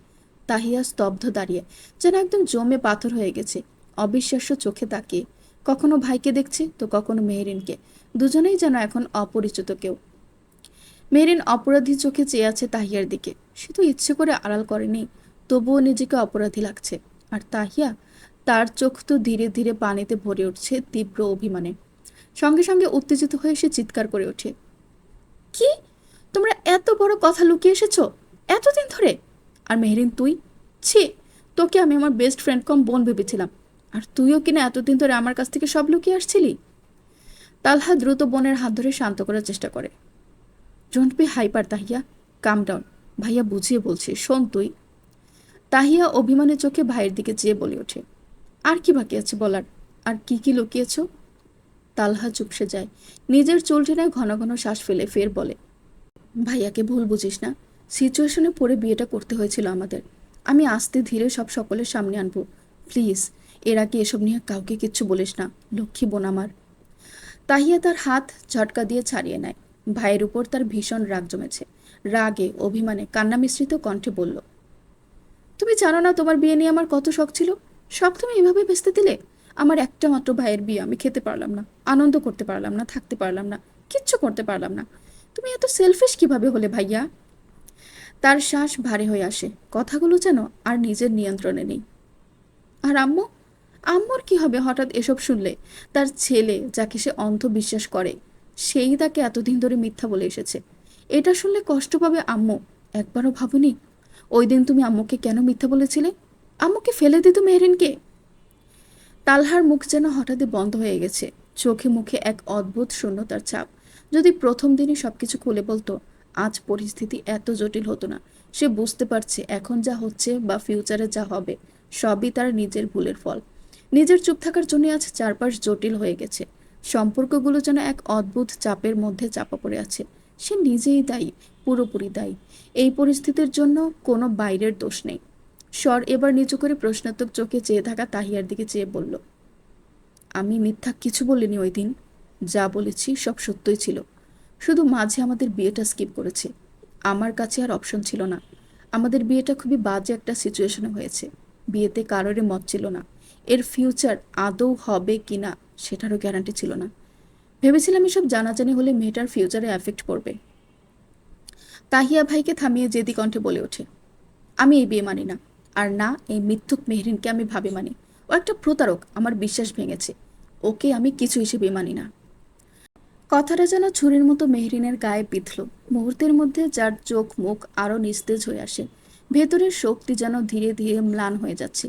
তাহিয়া স্তব্ধ দাঁড়িয়ে, যেন একদম জমে পাথর হয়ে গেছে, অবিশ্বাস্য চোখে তাকিয়ে। কখনো ভাইকে দেখছে তো কখনো মেহরিনকে। দুজনেই যেন এখন অপরিচিত কেউ। মেহরিন অপরাধী চোখে চেয়ে আছে তাহিয়ার দিকে। সে তো ইচ্ছে করে আড়াল করেনি, তবুও নিজেকে অপরাধী লাগছে। আর তাহিয়া, তার চোখ তো ধীরে ধীরে পানিতে ভরে উঠছে তীব্র অভিমানে। সঙ্গে সঙ্গে উত্তেজিত হয়ে সে চিৎকার করে ওঠে, কি, তোমরা এত বড় কথা লুকিয়ে এসেছো এতদিন ধরে? আর মেহরিন তুই, ছি, তোকে আমি আমার বেস্ট ফ্রেন্ড কম বোন ভেবেছিলাম, আর তুইও কিনা এতদিন ধরে আমার কাছ থেকে সব লুকিয়ে আসছিলি। তালহা দ্রুত বোনের হাত ধরে শান্ত করার চেষ্টা করে। Don't be hyper Tahiya, calm down. ভাইয়া বুঝিয়ে বলছি, শোন তুই। তাহিয়া অভিমানের চোখে ভাইয়ের দিকে চেয়ে বলে ওঠে, আর কি বাকি আছে বলার? আর কি কি লুকিয়েছ? তালহা চুপসে যায়, নিজের চুল টেনে ঘন ঘন শ্বাস ফেলে ফের বলে, ভাইয়াকে ভুল বুঝিস না। সিচুয়েশনে পড়ে বিয়েটা করতে হয়েছিল আমাদের। আমি আস্তে ধীরে সব সকলের সামনে আনবো, প্লিজ। এর আগে এসব নিয়ে কাউকে কিচ্ছু বলিস না, লক্ষ্মী বোন আমার। তাহিয়া তার হাত ঝটকা দিয়ে ছাড়িয়ে নেয়। ভাইয়ের উপর তার ভীষণ রাগ জমেছে। রাগে, অভিমানে কান্না মিশ্রিত কণ্ঠে বলল, তুমি জানো না তোমার বিয়ে নিয়ে আমার কত শখ ছিল? সব তুমি এভাবে ভেস্তে দিলে। আমার একটা মাত্র ভাইয়ের বিয়ে আমি খেতে পারলাম না, আনন্দ করতে পারলাম না, থাকতে পারলাম না, কিচ্ছু করতে পারলাম না। তুমি এত সেলফিশ কিভাবে হলে ভাইয়া? তার শ্বাস ভারী হয়ে আসে, কথাগুলো যেন আর নিজের নিয়ন্ত্রণে নেই। আর আম্মু, আম্মুর কি হবে হঠাৎ এসব শুনলে? তার ছেলে, যাকে সে অন্ধ বিশ্বাস করে, সেই তাকে এতদিন ধরে মিথ্যা বলে এসেছে। এটা শুনলে কষ্ট পাবে আম্মু। একবারও ভাবুনি ওই দিন তুমি আম্মুকে কেন মিথ্যা বলেছিলে? আম্মুকে ফেলে দিত মেহরিনকে। তালহার মুখ যেন হঠাৎই বন্ধ হয়ে গেছে, চোখে মুখে এক অদ্ভুত শূন্যতার ছাপ। যদি প্রথম দিনই সবকিছু খুলে বলতো, আজ পরিস্থিতি এত জটিল হতো না। সে বুঝতে পারছে এখন যা হচ্ছে বা ফিউচারে যা হবে, সবই তার নিজের ভুলের ফল। নিজের চুপ থাকার জন্য আজ চারপাশ জটিল হয়ে গেছে। সম্পর্কগুলো যেন এক অদ্ভুত চাপের মধ্যে চাপা পড়ে আছে। সে নিজেই দায়ী, পুরোপুরি দায়ী। এই পরিস্থিতির জন্য কোনো বাইরের দোষ নেই। স্বর এবার নিচু করে প্রশ্নাত্মক চোখে চেয়ে থাকা তাহিয়ার দিকে চেয়ে বলল, আমি মিথ্যা কিছু বলিনি ওই দিন। যা বলেছি সব সত্যই ছিল। শুধু মাঝে আমাদের বিয়েটা স্কিপ করেছে। আমার কাছে আর অপশন ছিল না। আমাদের বিয়েটা খুবই বাজে একটা সিচুয়েশনে হয়েছে। বিয়েতে কারোরই মত ছিল না। এর ফিউচার আদৌ হবে কি না সেটারও গ্যারান্টি ছিল না। ভেবেছিলাম এসব জানাজানি হলে মেয়েটার ফিউচারে এফেক্ট পড়বে। তাহিয়া ভাইকে থামিয়ে জেদি কণ্ঠে বলে ওঠে, আমি এই বিয়ে মানি না। আর না, এই মিথ্যুক মেহরিনকে আমি ভাবে মানি। ও একটা প্রতারক, আমার বিশ্বাস ভেঙেছে। ওকে আমি কিছু হিসেবে মানি না। কথাটা যেন ছুরির মতো মেহরিনের গায়ে বিঁধল। মুহূর্তের মধ্যে যার চোখ মুখ আরও নিস্তেজ হয়ে আসে। ভেতরের শক্তি যেন ধীরে ধীরে ম্লান হয়ে যাচ্ছে।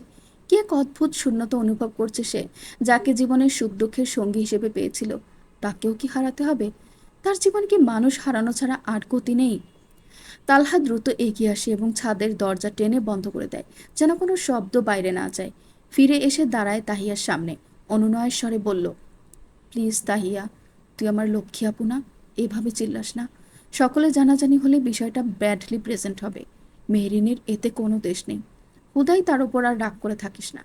কি এক অদ্ভুত শূন্যতা অনুভব করছে সে। যাকে জীবনের সুখ দুঃখের সঙ্গী হিসেবে পেয়েছিল, তাকেও কি হারাতে হবে? তার জীবন কি মানুষ হারানো ছাড়া আর গতি নেই? তালহা দ্রুত এগিয়ে আসে এবং ছাদের দরজা টেনে বন্ধ করে দেয়, যেন কোনো শব্দ বাইরে না যায়। ফিরে এসে দাঁড়ায় তাহিয়ার সামনে, অনুনয়ের স্বরে বলল, প্লিজ তাহিয়া, তুই আমার লক্ষ্মী আপু না, এভাবে চিল্লাস না। সকলে জানাজানি হলে বিষয়টা ব্যাডলি প্রেজেন্ট হবে। মেহরিনের এতে কোনো দেশ নেই। হুদাই তার ওপর আর রাগ করে থাকিস না।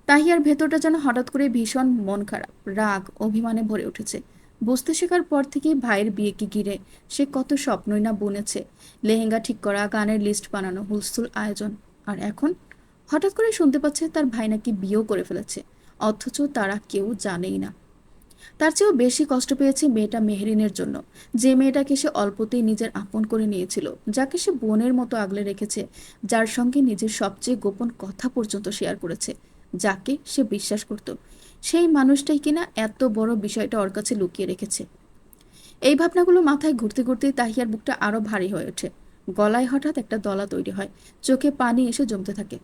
তাহিয়ার ভেতরটা যেন হঠাৎ করে ভীষণ মন খারাপ, রাগ, অভিমানে ভরে উঠেছে। বুঝতে শেখার পর থেকেই ভাইয়ের বিয়েকে ঘিরে সে কত স্বপ্নই না বুনেছে। লেহেঙ্গা ঠিক করা, গানের লিস্ট বানানো, হুলস্থুল আয়োজন। আর এখন হঠাৎ করে শুনতে পাচ্ছে তার ভাই নাকি বিয়েও করে ফেলেছে, অথচ তারা কেউ জানেই না। তার চেয়েও বেশি কষ্ট পেয়েছে মেয়েটা মেহরিনের জন্য, যে মেয়েটাকে সে অল্পতেই নিজের আপন করে নিয়েছিল, যাকে সে বোনের মতো আগলে রেখেছে, যার সঙ্গে নিজের সবচেয়ে গোপন কথা পর্যন্ত শেয়ার করেছে, যাকে সে বিশ্বাস করত। সেই মানুষটাই কিনা এত বড় বিষয়টা ওর কাছে লুকিয়ে রেখেছে। এই ভাবনাগুলো মাথায় ঘুরতে ঘুরতেই তাহিয়ার বুকটা আরো ভারী হয়ে ওঠে। গলায় হঠাৎ একটা দলা তৈরি হয়, চোখে পানি এসে জমতে থাকে।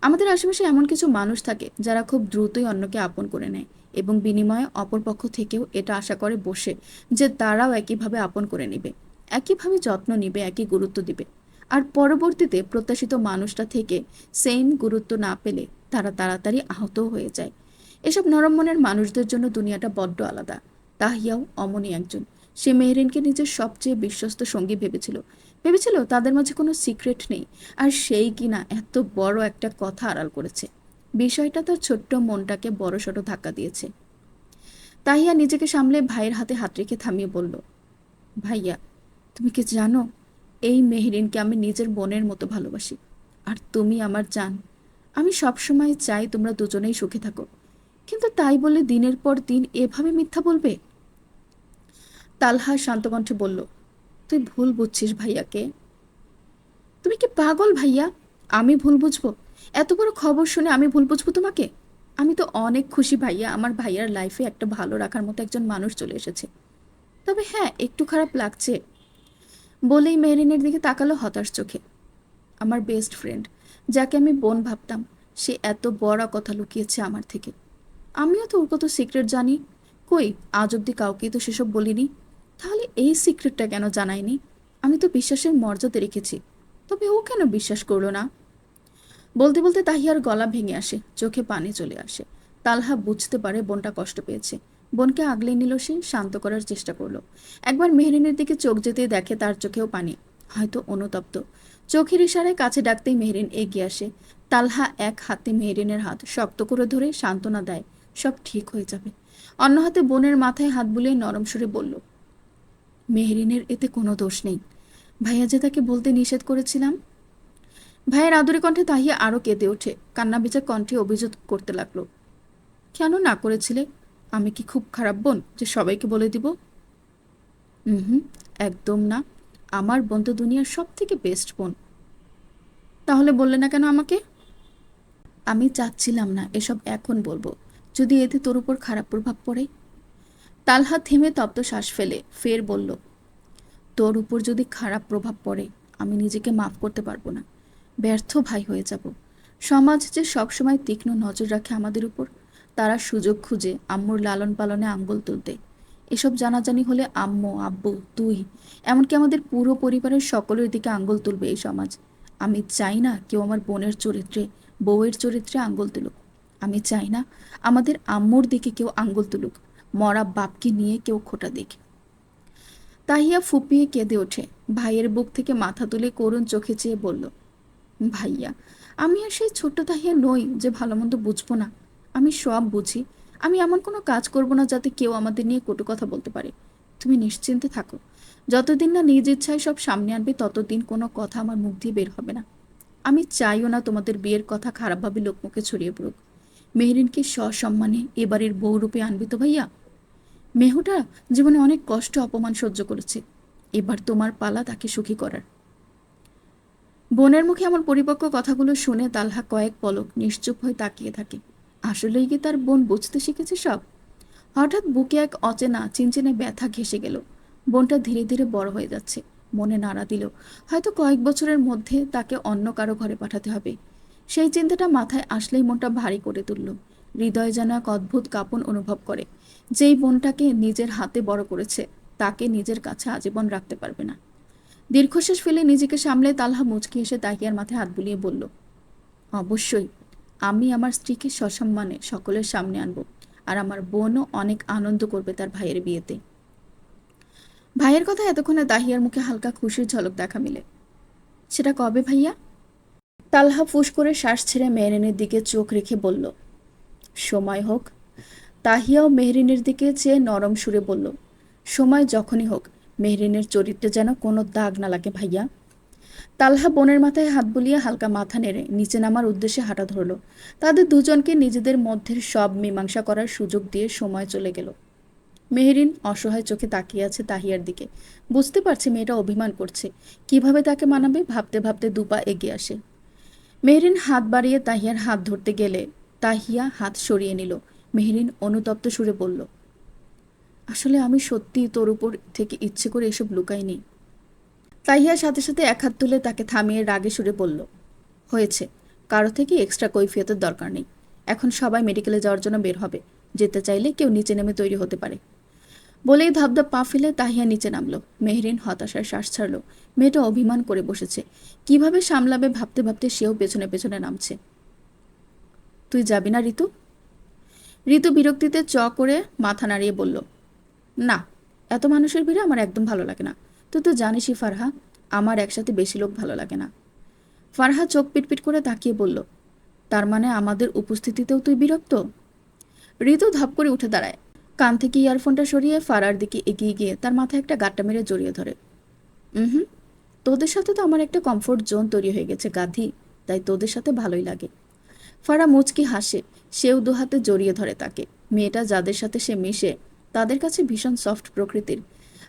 আমাদের আশেপাশে এমন কিছু মানুষ থাকে যারা খুব দ্রুতই অন্যকে আপন করে নেয় এবং বিনিময়ে অপরপক্ষ থেকেও এটা আশা করে বসে যে তারাও একইভাবে আপন করে নেবে, একইভাবে যত্ন নিবে, একই গুরুত্ব দিবে। আর পরবর্তীতে প্রত্যাশিত মানুষটা থেকে সেম গুরুত্ব না পেলে তারা তাড়াতাড়ি আহতও হয়ে যায়। এসব নরম মনের মানুষদের জন্য দুনিয়াটা বড্ড আলাদা। তাহিয়াও অমনই একজন। সে মেহরিনকে নিজের সবচেয়ে বিশ্বস্ত সঙ্গী ভেবেছিল। ভেবেছিল তাদের মাঝে কোনো সিক্রেট নেই। আর সেই কিনা এত বড় একটা কথা আড়াল করেছে। বিষয়টা তার ছোট্ট মনটাকে বড়সড় ধাক্কা দিয়েছে। তাহিয়া নিজেকে সামলে ভাইয়ের হাতে হাত রেখে থামিয়ে বলল, ভাইয়া, তুমি কি জানো, এই মেহরিনকে আমি নিজের বোনের মতো ভালোবাসি। আর তুমি আমার জান। আমি সবসময় চাই তোমরা দুজনেই সুখে থাকো, কিন্তু তাই বলে দিনের পর দিন এভাবে মিথ্যা বলবে? তালহা শান্ত কণ্ঠে বলল, তুই ভুল বুঝছিস ভাইয়াকে। তুমি কি পাগল ভাইয়া? আমি ভুল বুঝবো? এত বড় খবর শুনে আমি ভুল বুঝবো তোমাকে? আমি তো অনেক খুশি ভাইয়া, আমার ভাইয়ার লাইফে একটা ভালো রাখার মতো একজন মানুষ চলে এসেছে। তবে হ্যাঁ, একটু খারাপ লাগছে। বলেই মেহরিনের দিকে তাকালো হতাশ চোখে। আমার বেস্ট ফ্রেন্ড, যাকে আমি বোন ভাবতাম, সে এত বড় কথা লুকিয়েছে আমার থেকে। আমিও তো ওর কত সিক্রেট জানি। কই, আজ অব্দি কাউকেই তো সেসব বলিনি। তাহলে এই সিক্রেটটা কেন জানায়নি? আমি তো বিশ্বাসের মর্যাদা রেখেছি, তবে ও কেন বিশ্বাস করলো না? বলতে বলতে তাহিয়ার গলা ভেঙে আসে, চোখে পানি চলে আসে। তালহা বুঝতে পারে বোনটা কষ্ট পেয়েছে। বোনকে আগলে নিল, সে শান্ত করার চেষ্টা করলো। একবার মেহরিনের দিকে চোখ যেতেই দেখে তার চোখেও পানি, হয়তো অনুতপ্ত। চোখের ইশারায় কাছে ডাকতেই মেহরিন এগিয়ে আসে। তালহা এক হাতে মেহরিনের হাত শক্ত করে ধরে সান্ত্বনা দেয়, সব ঠিক হয়ে যাবে। অন্য হাতে বোনের মাথায় হাত বুলিয়ে নরম সুরে বলল, মেহরিনের এতে কোনো দোষ নেই। ভাইয়া যে তাকে বলতে নিষেধ করেছিলাম। ভাইয়ের আদুরে কণ্ঠে তাহিয়া আরও কেঁদে ওঠে, কান্না ভেজা কণ্ঠে অভিযোগ করতে লাগলো, কেন না করেছিলে? আমি কি খুব খারাপ বোন যে সবাইকে বলে দিব? হুম, একদম না। আমার বোন তো দুনিয়ার সব থেকে বেস্ট বোন। তাহলে বললে না কেন আমাকে? আমি চাচ্ছিলাম না এসব এখন বলবো, যদি এতে তোর উপর খারাপ প্রভাব পড়ে। তালহা থেমে তপ্ত শ্বাস ফেলে ফের বলল, তোর উপর যদি খারাপ প্রভাব পড়ে, আমি নিজেকে মাফ করতে পারবো না। ব্যর্থ ভাই হয়ে যাব। সমাজ যে সবসময় তীক্ষ্ণ নজর রাখে আমাদের উপর, তারা সুযোগ খুঁজে আম্মুর লালন পালনে আঙ্গুল তুলতে। এসব জানাজানি হলে আম্মু, আব্বু, তুই, এমনকি আমাদের পুরো পরিবারের সকলের দিকে আঙ্গুল তুলবে এই সমাজ। আমি চাই না কেউ আমার বোনের চরিত্রে, বউয়ের চরিত্রে আঙ্গুল তুলুক। আমি চাই না আমাদের আম্মুর দিকে কেউ আঙ্গুল তুলুক, মরা বাপকে নিয়ে কেউ খোঁটা দিক। তাহিয়া ফুপিয়ে কেঁদে ওঠে, ভাইয়ের বুক থেকে মাথা তুলে করুণ চোখে চেয়ে বলল, ভাইয়া, আমি আর সেই ছোট্ট তাহিয়া নই যে ভালো মন্দ বুঝবো না। আমি সব বুঝি। আমি এমন কোনো কাজ করব না যাতে কেউ আমাদের নিয়ে কটু কথা বলতে পারে। তুমি নিশ্চিন্তে থাকো, যতদিন না নিজ ইচ্ছায় সব সামনে আনবে ততদিন কোনো কথা আমার মুখ দিয়ে বের হবে না। আমি চাইও না তোমাদের বিয়ের কথা খারাপভাবে লোকমুখে ছড়িয়ে পড়ুক। মেহরিনকে সসম্মানে এবারের বউরূপে আনবি তো ভাইয়া? মেহুটা জীবনে অনেক কষ্ট অপমান সহ্য করেছে, এবার তোমার পালা তাকে সুখী করার। বোনের মুখে আমার পরিপক্ক কথাগুলো শুনে তালহা কয়েক পলক নিশ্চুপ হয়ে তাকিয়ে থাকে। আসলেই কি তার বোন বুঝতে শিখেছে সব? হঠাৎ বুকে এক অচেনা চিনচিনে ব্যথা ঘেঁষে গেল। বোনটা ধীরে ধীরে বড় হয়ে যাচ্ছে, মনে নাড়া দিল, হয়তো কয়েক বছরের মধ্যে তাকে অন্য কারো ঘরে পাঠাতে হবে। সেই চিন্তাটা মাথায় আসলেই মনটা ভারী করে তুলল। হৃদয় যেন এক অদ্ভুত কাঁপন অনুভব করে। যেই বোনটাকে নিজের হাতে বড় করেছে, তাকে নিজের কাছে আজীবন রাখতে পারবে না। দীর্ঘশ্বাস ফেলে নিজেকে সামলে তালহা মুচকি এসে তাকিয়ার মাথায় হাত বুলিয়ে বলল, অবশ্যই, আমি আমার স্ত্রীকে সসম্মানে সকলের সামনে আনবো। আর আমার বোনও অনেক আনন্দ করবে তার ভাইয়ের বিয়েতে। ভাইয়ের কথা এতক্ষণে তাহিয়ার মুখে হালকা খুশির ঝলক দেখা মিলে। সেটা কবে ভাইয়া? তালহা ফুস করে শ্বাস ছেড়ে মেহরিনের দিকে চোখ রেখে বলল, সময় হোক। তাহিয়াও মেহরিনের দিকে চেয়ে নরম সুরে বলল, সময় যখনই হোক, মেহরিনের চরিত্রে যেন কোনো দাগ না লাগে ভাইয়া। তালহা বোনের মাথায় হাত বুলিয়ে হালকা মাথা নেড়ে নিচে নামার উদ্দেশ্যে হাঁটা ধরল। তাদের দুজনকে নিজেদের মধ্যে সব মীমাংসা করার সুযোগ দিয়ে সময় চলে গেল। মেহরিন অসহায় চোখে তাকিয়ে আছে তাহিয়ার দিকে। বুঝতে পারছে মেয়েটা অভিমান করছে। কিভাবে তাকে মানাবে ভাবতে ভাবতে দুপা এগিয়ে আসে। মেহরিন হাত বাড়িয়ে তাহিয়ার হাত ধরতে গেলে তাহিয়া হাত সরিয়ে নিল। মেহরিন অনুতপ্ত সুরে বলল, আসলে আমি সত্যিই তোর উপর থেকে ইচ্ছে করে এসব লুকাইনি। তাহিয়ার সাথে সাথে এক হাত তুলে তাকে থামিয়ে রাগে সুরে বলল, হয়েছে, কারো থেকে এক্সট্রা কৈফিয়তের দরকার নেই। এখন সবাই মেডিকেলে যাওয়ার জন্য বের হবে। যেতে চাইলে কেউ নিচে নেমে তৈরি হতে পারে। বলেই ধাপধাপ পা ফেলে তাহিয়া নিচে নামলো। মেহরিন হতাশার শ্বাস ছাড়ল। মেয়েটা অভিমান করে বসেছে, কিভাবে সামলাবে ভাবতে ভাবতে সেও পেছনে পেছনে নামছে। তুই যাবি না ঋতু? ঋতু বিরক্তিতে করে মাথা নাড়িয়ে বলল, না, এত মানুষের ভিড়ে আমার একদম ভালো লাগে না। তুই তো জানিসই ফারহা, আমার একসাথে বেশি লোক ভালো লাগে না। ফারহা চোখ পিটপিট করে তাকিয়ে বলল, তার মানে আমাদের উপস্থিতিতেও তুই বিরক্ত? ঋতু ধপ করে উঠে দাঁড়ায়। কান থেকে ইয়ারফোনটা সরিয়ে ফারার দিকে এগিয়ে গিয়ে তার মাথায় একটা গাঁট্টা মেরে জড়িয়ে ধরে। হুম, তোদের সাথে তো আমার একটা কমফোর্ট জোন তৈরি হয়ে গেছে গাধি, তাই তোদের সাথে ভালোই লাগে। ফারা মুচকি হাসে। সেও দুহাতে জড়িয়ে ধরে তাকে। মেয়েটা যাদের সাথে সে মিশে তাদের কাছে ভীষণ সফট প্রকৃতির।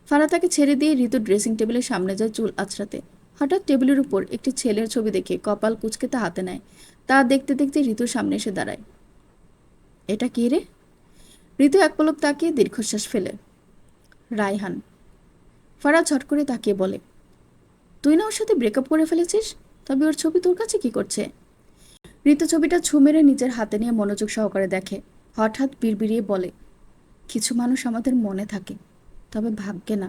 ফারা তাকে ছেড়ে দিয়ে ঋতু ড্রেসিং টেবিলের সামনে যায় চুল আঁচড়াতে। হঠাৎ টেবিলের উপর একটি ছেলের ছবি দেখে কপাল কুঁচকে তা হাতে নেয়। তা দেখতে দেখতে ঋতুর সামনে এসে দাঁড়ায়। এটা কে রে? ঋতু এক পলক তাকিয়ে দীর্ঘশ্বাস ফেলে। রায়হান। ফারা ঝট করে তাকিয়ে বলে, তুই না ওর সাথে ব্রেকআপ করে ফেলেছিস? তবে ওর ছবি তোর কাছে কি করছে? ঋতু ছবিটা ছু মেরে নিজের হাতে নিয়ে মনোযোগ সহকারে দেখে। হঠাৎ বিড়বিড়িয়ে বলে, কিছু মানুষ আমাদের মনে থাকে, তবে ভাগ্যে না।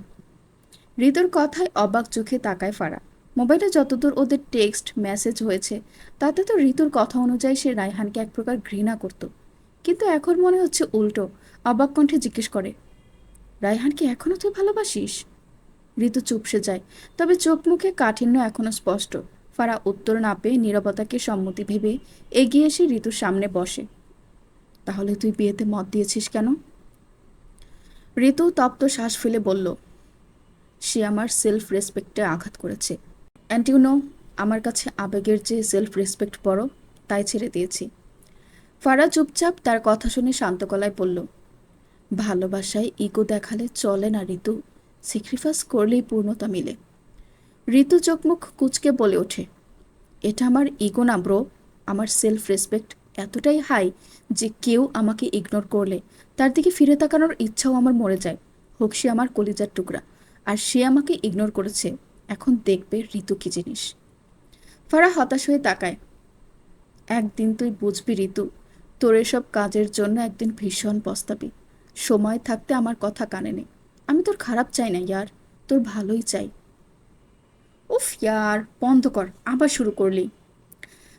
ঋতুর কথায় অবাক চোখে তাকায় ফারা। মোবাইলে যতদূর ওদের টেক্সট মেসেজ হয়েছে তাতে তো ঋতুর কথা অনুযায়ী সে রায়হানকে এক প্রকার ঘৃণা করত। কিন্তু এখন মনে হচ্ছে উল্টো। অবাক কণ্ঠে জিজ্ঞেস করে, রায়হানকে এখনো তুই ভালোবাসিস? ঋতু চুপসে যায়, তবে চোখ মুখে কাঠিন্য এখনো স্পষ্ট। ফারা উত্তর না পেয়ে নীরবতাকে সম্মতি ভেবে এগিয়ে এসে ঋতুর সামনে বসে। তাহলে তুই বিয়েতে মত দিয়েছিস কেন? ঋতু তপ্ত শ্বাস ফেলে বলল, সে আমার সেলফ রেসপেক্টে আঘাত করেছে। অ্যান্ড ইউ নো, আমার কাছে আবেগের চেয়ে সেলফ রেসপেক্ট বড়, তাই ছেড়ে দিয়েছি। ফারা চুপচাপ তার কথা শুনে শান্ত গলায় বলল, ভালোবাসায় ইগো দেখালে চলে না ঋতু, স্যাক্রিফাইস করলেই পূর্ণতা মিলে। ঋতু চোখমুখ কুঁচকে বলে ওঠে, এটা আমার ইগো না ব্রো, আমার সেলফ রেসপেক্ট এতটাই হাই যে কেউ আমাকে ইগনোর করলে তার দিকে ফিরে তাকানোর ইচ্ছাও আমার মরে যায়, হোক সে আমার কলিজার টুকরা। আর সে আমাকে ইগনোর করেছে, এখন দেখবে ঋতু কি জিনিস। ফারা হতাশ হয়ে তাকায়। একদিন তুই বুঝবি ঋতু, তোর এসব কাজের জন্য একদিন ভীষণ পস্তাবি। সময় থাকতে আমার কথা কানে নে। আমি তোর খারাপ চাই না ইয়ার, তোর ভালোই চাই। উফ ইয়ার, বন্ধ কর, আবার শুরু করলি।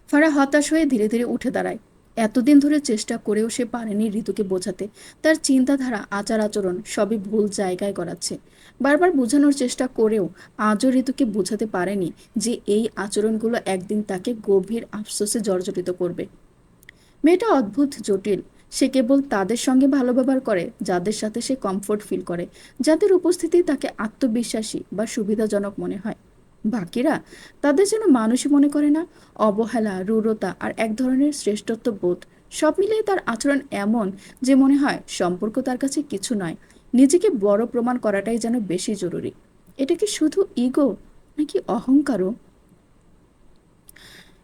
ফারা হতাশ হয়ে ধীরে ধীরে উঠে দাঁড়ায়। এতদিন ধরে চেষ্টা করেও সে পারেনি ঋতুকে বোঝাতে। তার চিন্তাধারা, আচার আচরণ সবই ভুল জায়গায় গড়াচ্ছে। বারবার বোঝানোর চেষ্টা করেও আজও ঋতুকে বোঝাতে পারেনি যে এই আচরণগুলো একদিন তাকে গভীর আফসোসে জর্জরিত করবে। মেয়েটা অদ্ভুত জটিল। সে কেবল তাদের সঙ্গে ভালো ব্যবহার করে যাদের সাথে সে কমফোর্ট ফিল করে, যাদের উপস্থিতি তাকে আত্মবিশ্বাসী বা সুবিধাজনক মনে হয়। বাকিরা তাদের যেন মানুষই মনে করে না। অবহেলা, রূঢ়তা আর এক ধরনের শ্রেষ্ঠত্ব বোধ সব মিলিয়ে তার আচরণ এমন যে মনে হয় সম্পর্ক তার কাছে কিছু নয়, নিজেকে বড় প্রমাণ করাটাই যেন বেশি জরুরি। এটা কি শুধু ইগো নাকি অহংকারও?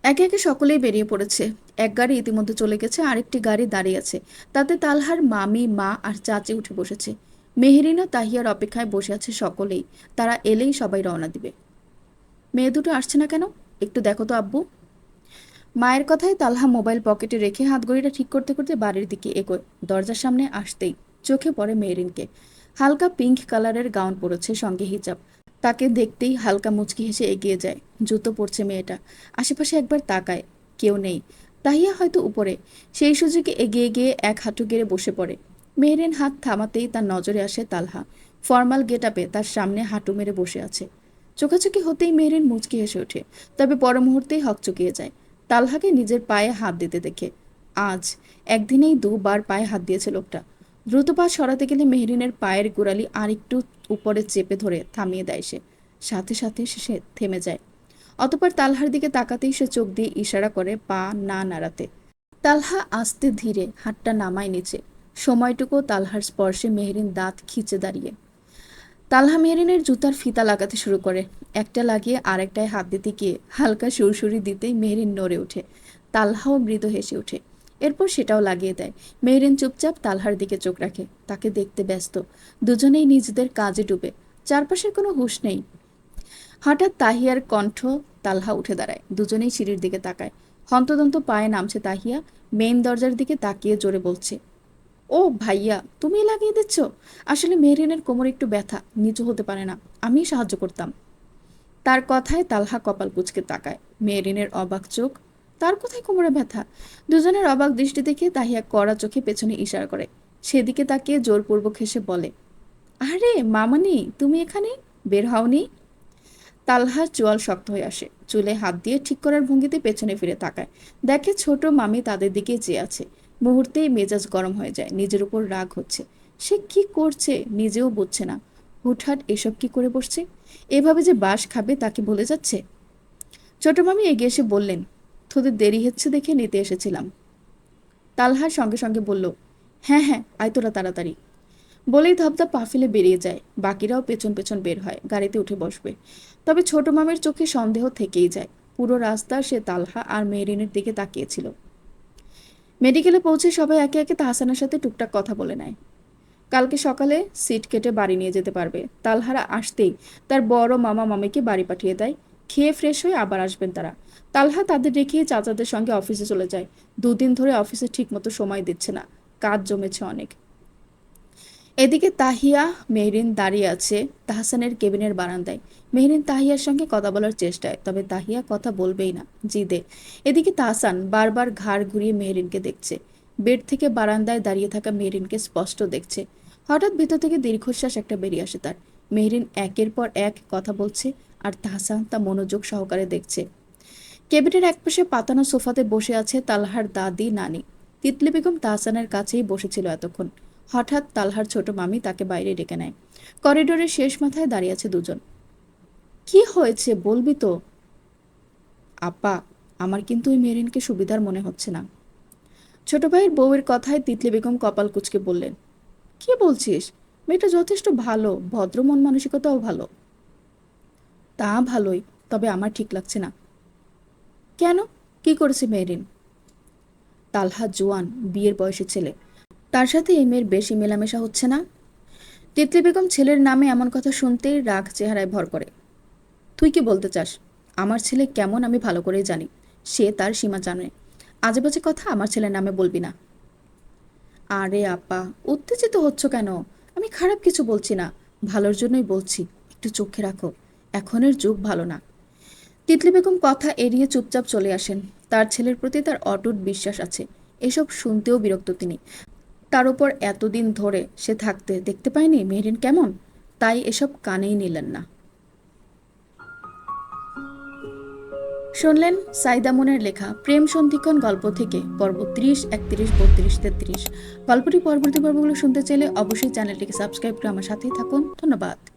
একে একে সকলেই বেরিয়ে পড়েছে। এক গাড়ি ইতিমধ্যে চলে গেছে, আরেকটি গাড়ি দাঁড়িয়ে আছে। তাতে তালহার মামি, মা আর চাচি উঠে বসেছে। মেহেরিনা তাহিয়ার অপেক্ষায় বসে আছে সকলেই। তারা এলেই সবাই রওনা দিবে। মেয়ে দুটো আসছে না কেন? একটু দেখো তো আব্বু। মায়ের কথায় তালহা মোবাইল পকেটে রেখে হাতঘড়িটা ঠিক করতে করতে বাড়ির দিকে এগোয়। দরজার সামনে আসতেই চোখে পড়ে মেহরিনকে। হালকা পিঙ্ক কালারের গাউন পরেছে, সঙ্গে হিজাব। তাকে দেখতেই হালকা মুচকি হেসে এগিয়ে যায়। জুতো পরছে মেয়েটা। আশেপাশে একবার তাকায়, কেউ নেই। তাহিয়া হয়তো উপরে। সেই সুযোগে এগিয়ে গিয়ে এক হাঁটু গেড়ে বসে পড়ে। মেহরিন হাত থামাতেই তার নজরে আসে তালহা। ফর্মাল গেট আপে তার সামনে হাঁটু মেরে বসে আছে। চোখাচোখি হতেই মেহরিন মুচকি হেসে ওঠে, তবে পর মুহূর্তেই হকচকিয়ে যায় তালহাকে নিজের পায়ে হাত দিতে দেখে। আজ একদিনেই দুবার পায়ে হাত দিয়েছে লোকটা। দ্রুত পা সরাতে গেলে মেহরিনের পায়ের গোড়ালি আর একটু উপরে চেপে ধরে থামিয়ে দেয় সে। সাথে সাথে সে থেমে যায়। অতঃপর তালহার দিকে তাকাতেই সে চোখ দিয়ে ইশারা করে পা না নাড়াতে। তালহা আস্তে ধীরে হাতটা নামায় নিচে। সময়টুকু তালহার স্পর্শে মেহরিন দাঁত খিচে দাঁড়িয়ে। তালহা মেহরিনের জুতার ফিতা লাগাতে শুরু করে। একটা লাগিয়ে আরেকটায় হাত দিতে গিয়ে হালকা সুরসুরি দিতেই মেহরিন নড়ে ওঠে। তালহাও মৃদু হেসে ওঠে। এরপর সেটাও লাগিয়ে দেয়। মেহরিন চুপচাপ তালহার দিকে চোখ রাখে। তাকে দেখতে ব্যস্ত। দুজনেই নিজেদের কাজে ডুবে। চারপাশের কোনো হুঁশ নেই। হঠাৎ তাহিয়ার কণ্ঠ। তালহা উঠে দাঁড়ায়। দুজনেই সিঁড়ির দিকে তাকায়। হন্তদন্ত পায়ে নামছে তাহিয়া। মেইন দরজার দিকে তাকিয়ে জোরে বলছে, ও ভাইয়া, তুমি লাগিয়ে দিচ্ছ? আসলে মেহরিনের কোমর একটু ব্যথা, নিচু হতে পারে না, আমি সাহায্য করতাম। তার কথায় তালহা কপাল কুঁচকে তাকায়। মেহরিনের অবাক চোখ। তার কোথায় কোমরে ব্যথা? দুজনের অবাক দৃষ্টি দেখে তাহিয়া কড়া চোখে পেছনে ইশারা করে। সেদিকে তাকিয়ে জোরপূর্বক হেসে বলে, আরে মামানি, তুমি এখানে? বের হওনি? তালহার চোয়াল শক্ত হয়ে আসে। চুলে হাত দিয়ে ঠিক করার ভঙ্গিতে পেছনে ফিরে তাকায়। দেখে ছোট মামি তাদের দিকে চেয়ে আছে। মুহূর্তেই মেজাজ গরম হয়ে যায়। নিজের উপর রাগ হচ্ছে। সে কি করছে নিজেও বুঝছে না। হুটহাট এসব কি করে বসছে? এভাবে যে বাস খাবে তাকে বলে যাচ্ছে। ছোট মামি এগিয়ে এসে বললেন, তোদের দেরি হচ্ছে দেখে নিতে এসেছিলাম। তালহা সঙ্গে সঙ্গে বলল, হ্যাঁ হ্যাঁ, আয় তোরা তাড়াতাড়ি। বলেই ধপধপ পা ফেলে বেরিয়ে যায়। বাকিরাও পেছন পেছন বের হয়, গাড়িতে উঠে বসবে। তবে ছোট মামির চোখে সন্দেহ থেকেই যায়। পুরো রাস্তা সে তালহা আর মেহরিনের দিকে তাকিয়েছিল। মেডিকেলে পৌঁছে সবাই একে একে তাহসানের সাথে টুকটাক কথা বলে নেয়। কালকে সকালে সিট কেটে বাড়ি নিয়ে যেতে পারবে। তালহারা আসতেই তার বড় মামা মামিকে বাড়ি পাঠিয়ে দেয়। খেয়ে ফ্রেশ হয়ে আবার আসবেন তারা। তালহা তাদের রেখেই চাচাদের সঙ্গে অফিসে চলে যায়। দুদিন ধরে অফিসে ঠিকমতো সময় দিচ্ছে না, কাজ জমেছে অনেক। এদিকে তাহিয়া মেহরিন দাঁড়িয়ে আছে তাহসানের কেবিনের বারান্দায়। মেহরিন তাহিয়ার সঙ্গে কথা বলার চেষ্টায়, তবে তাহিয়া কথা বলবেই না, জিদে। এদিকে তাহসান বারবার ঘাড় ঘুরিয়ে মেহরিনকে দেখছে। বেড থেকে বারান্দায় দাঁড়িয়ে থাকা মেহরিনকে স্পষ্ট দেখছে। হঠাৎ ভেতর থেকে দীর্ঘশ্বাস একটা বেরিয়ে আসে তার। মেহরিন একের পর এক কথা বলছে আর তাহসান তা মনোযোগ সহকারে দেখছে। কেবিনের একপাশে পাতানো সোফাতে বসে আছে তালহার দাদি নানি। তিতলি বেগম তাহসানের কাছেই বসেছিল এতক্ষণ। হঠাৎ তালহার ছোট মামি তাকে বাইরে ডেকে নেয়। করিডোরের শেষ মাথায় দাঁড়িয়ে আছে দুজন। কি হয়েছে বলবি তো? আপা, আমার কিন্তু ওই মেরিনকে সুবিধার মনে হচ্ছে না। ছোট ভাইয়ের বউয়ের কথায় তিতলি বেগম কপাল কুঁচকে বললেন, কি বলছিস? মেয়েটা যথেষ্ট ভালো, ভদ্র মন মানসিকতাও ভালো। তা ভালোই, তবে আমার ঠিক লাগছে না। কেন? কি করেছে মেরিন? তালহা জোয়ান, বিয়ের বয়সী ছেলে, তার সাথে এই মেয়ের বেশি মেলামেশা হচ্ছে না? তিতলি বেগম ছেলের নামে এমন কথা শুনতেই রাগ চেহারায় ভর করে। তুই কি বলতে চাস? আমার ছেলে কেমন আমি ভালো করেই জানি। সে তার সীমা জানে। আজে বাজে কথা আমার ছেলের নামে বলবি না। আরে আপা, উত্তেজিত হচ্ছ কেন? আমি খারাপ কিছু বলছি না, ভালোর জন্যই বলছি। একটু চোখে রাখো, এখনের যুগ ভালো না। তিতলি বেগম কথা এড়িয়ে চুপচাপ চলে আসেন। তার ছেলের প্রতি তার অটুট বিশ্বাস আছে। এসব শুনতেও বিরক্ত তিনি। তার উপর এতদিন ধরে সে থাকতে দেখতে পায়নি মেহরিন কেমন, তাই এসব কানেই নিলেন না। শুনলেন সাইদা মুনের লেখা প্রেম সন্ধিক্ষণ গল্প থেকে পর্ব 30, 31, 32, 33। গল্পটি পরবর্তী পর্বগুলো শুনতে চাইলে অবশ্যই চ্যানেলটিকে সাবস্ক্রাইব করে আমার সাথেই থাকুন। ধন্যবাদ।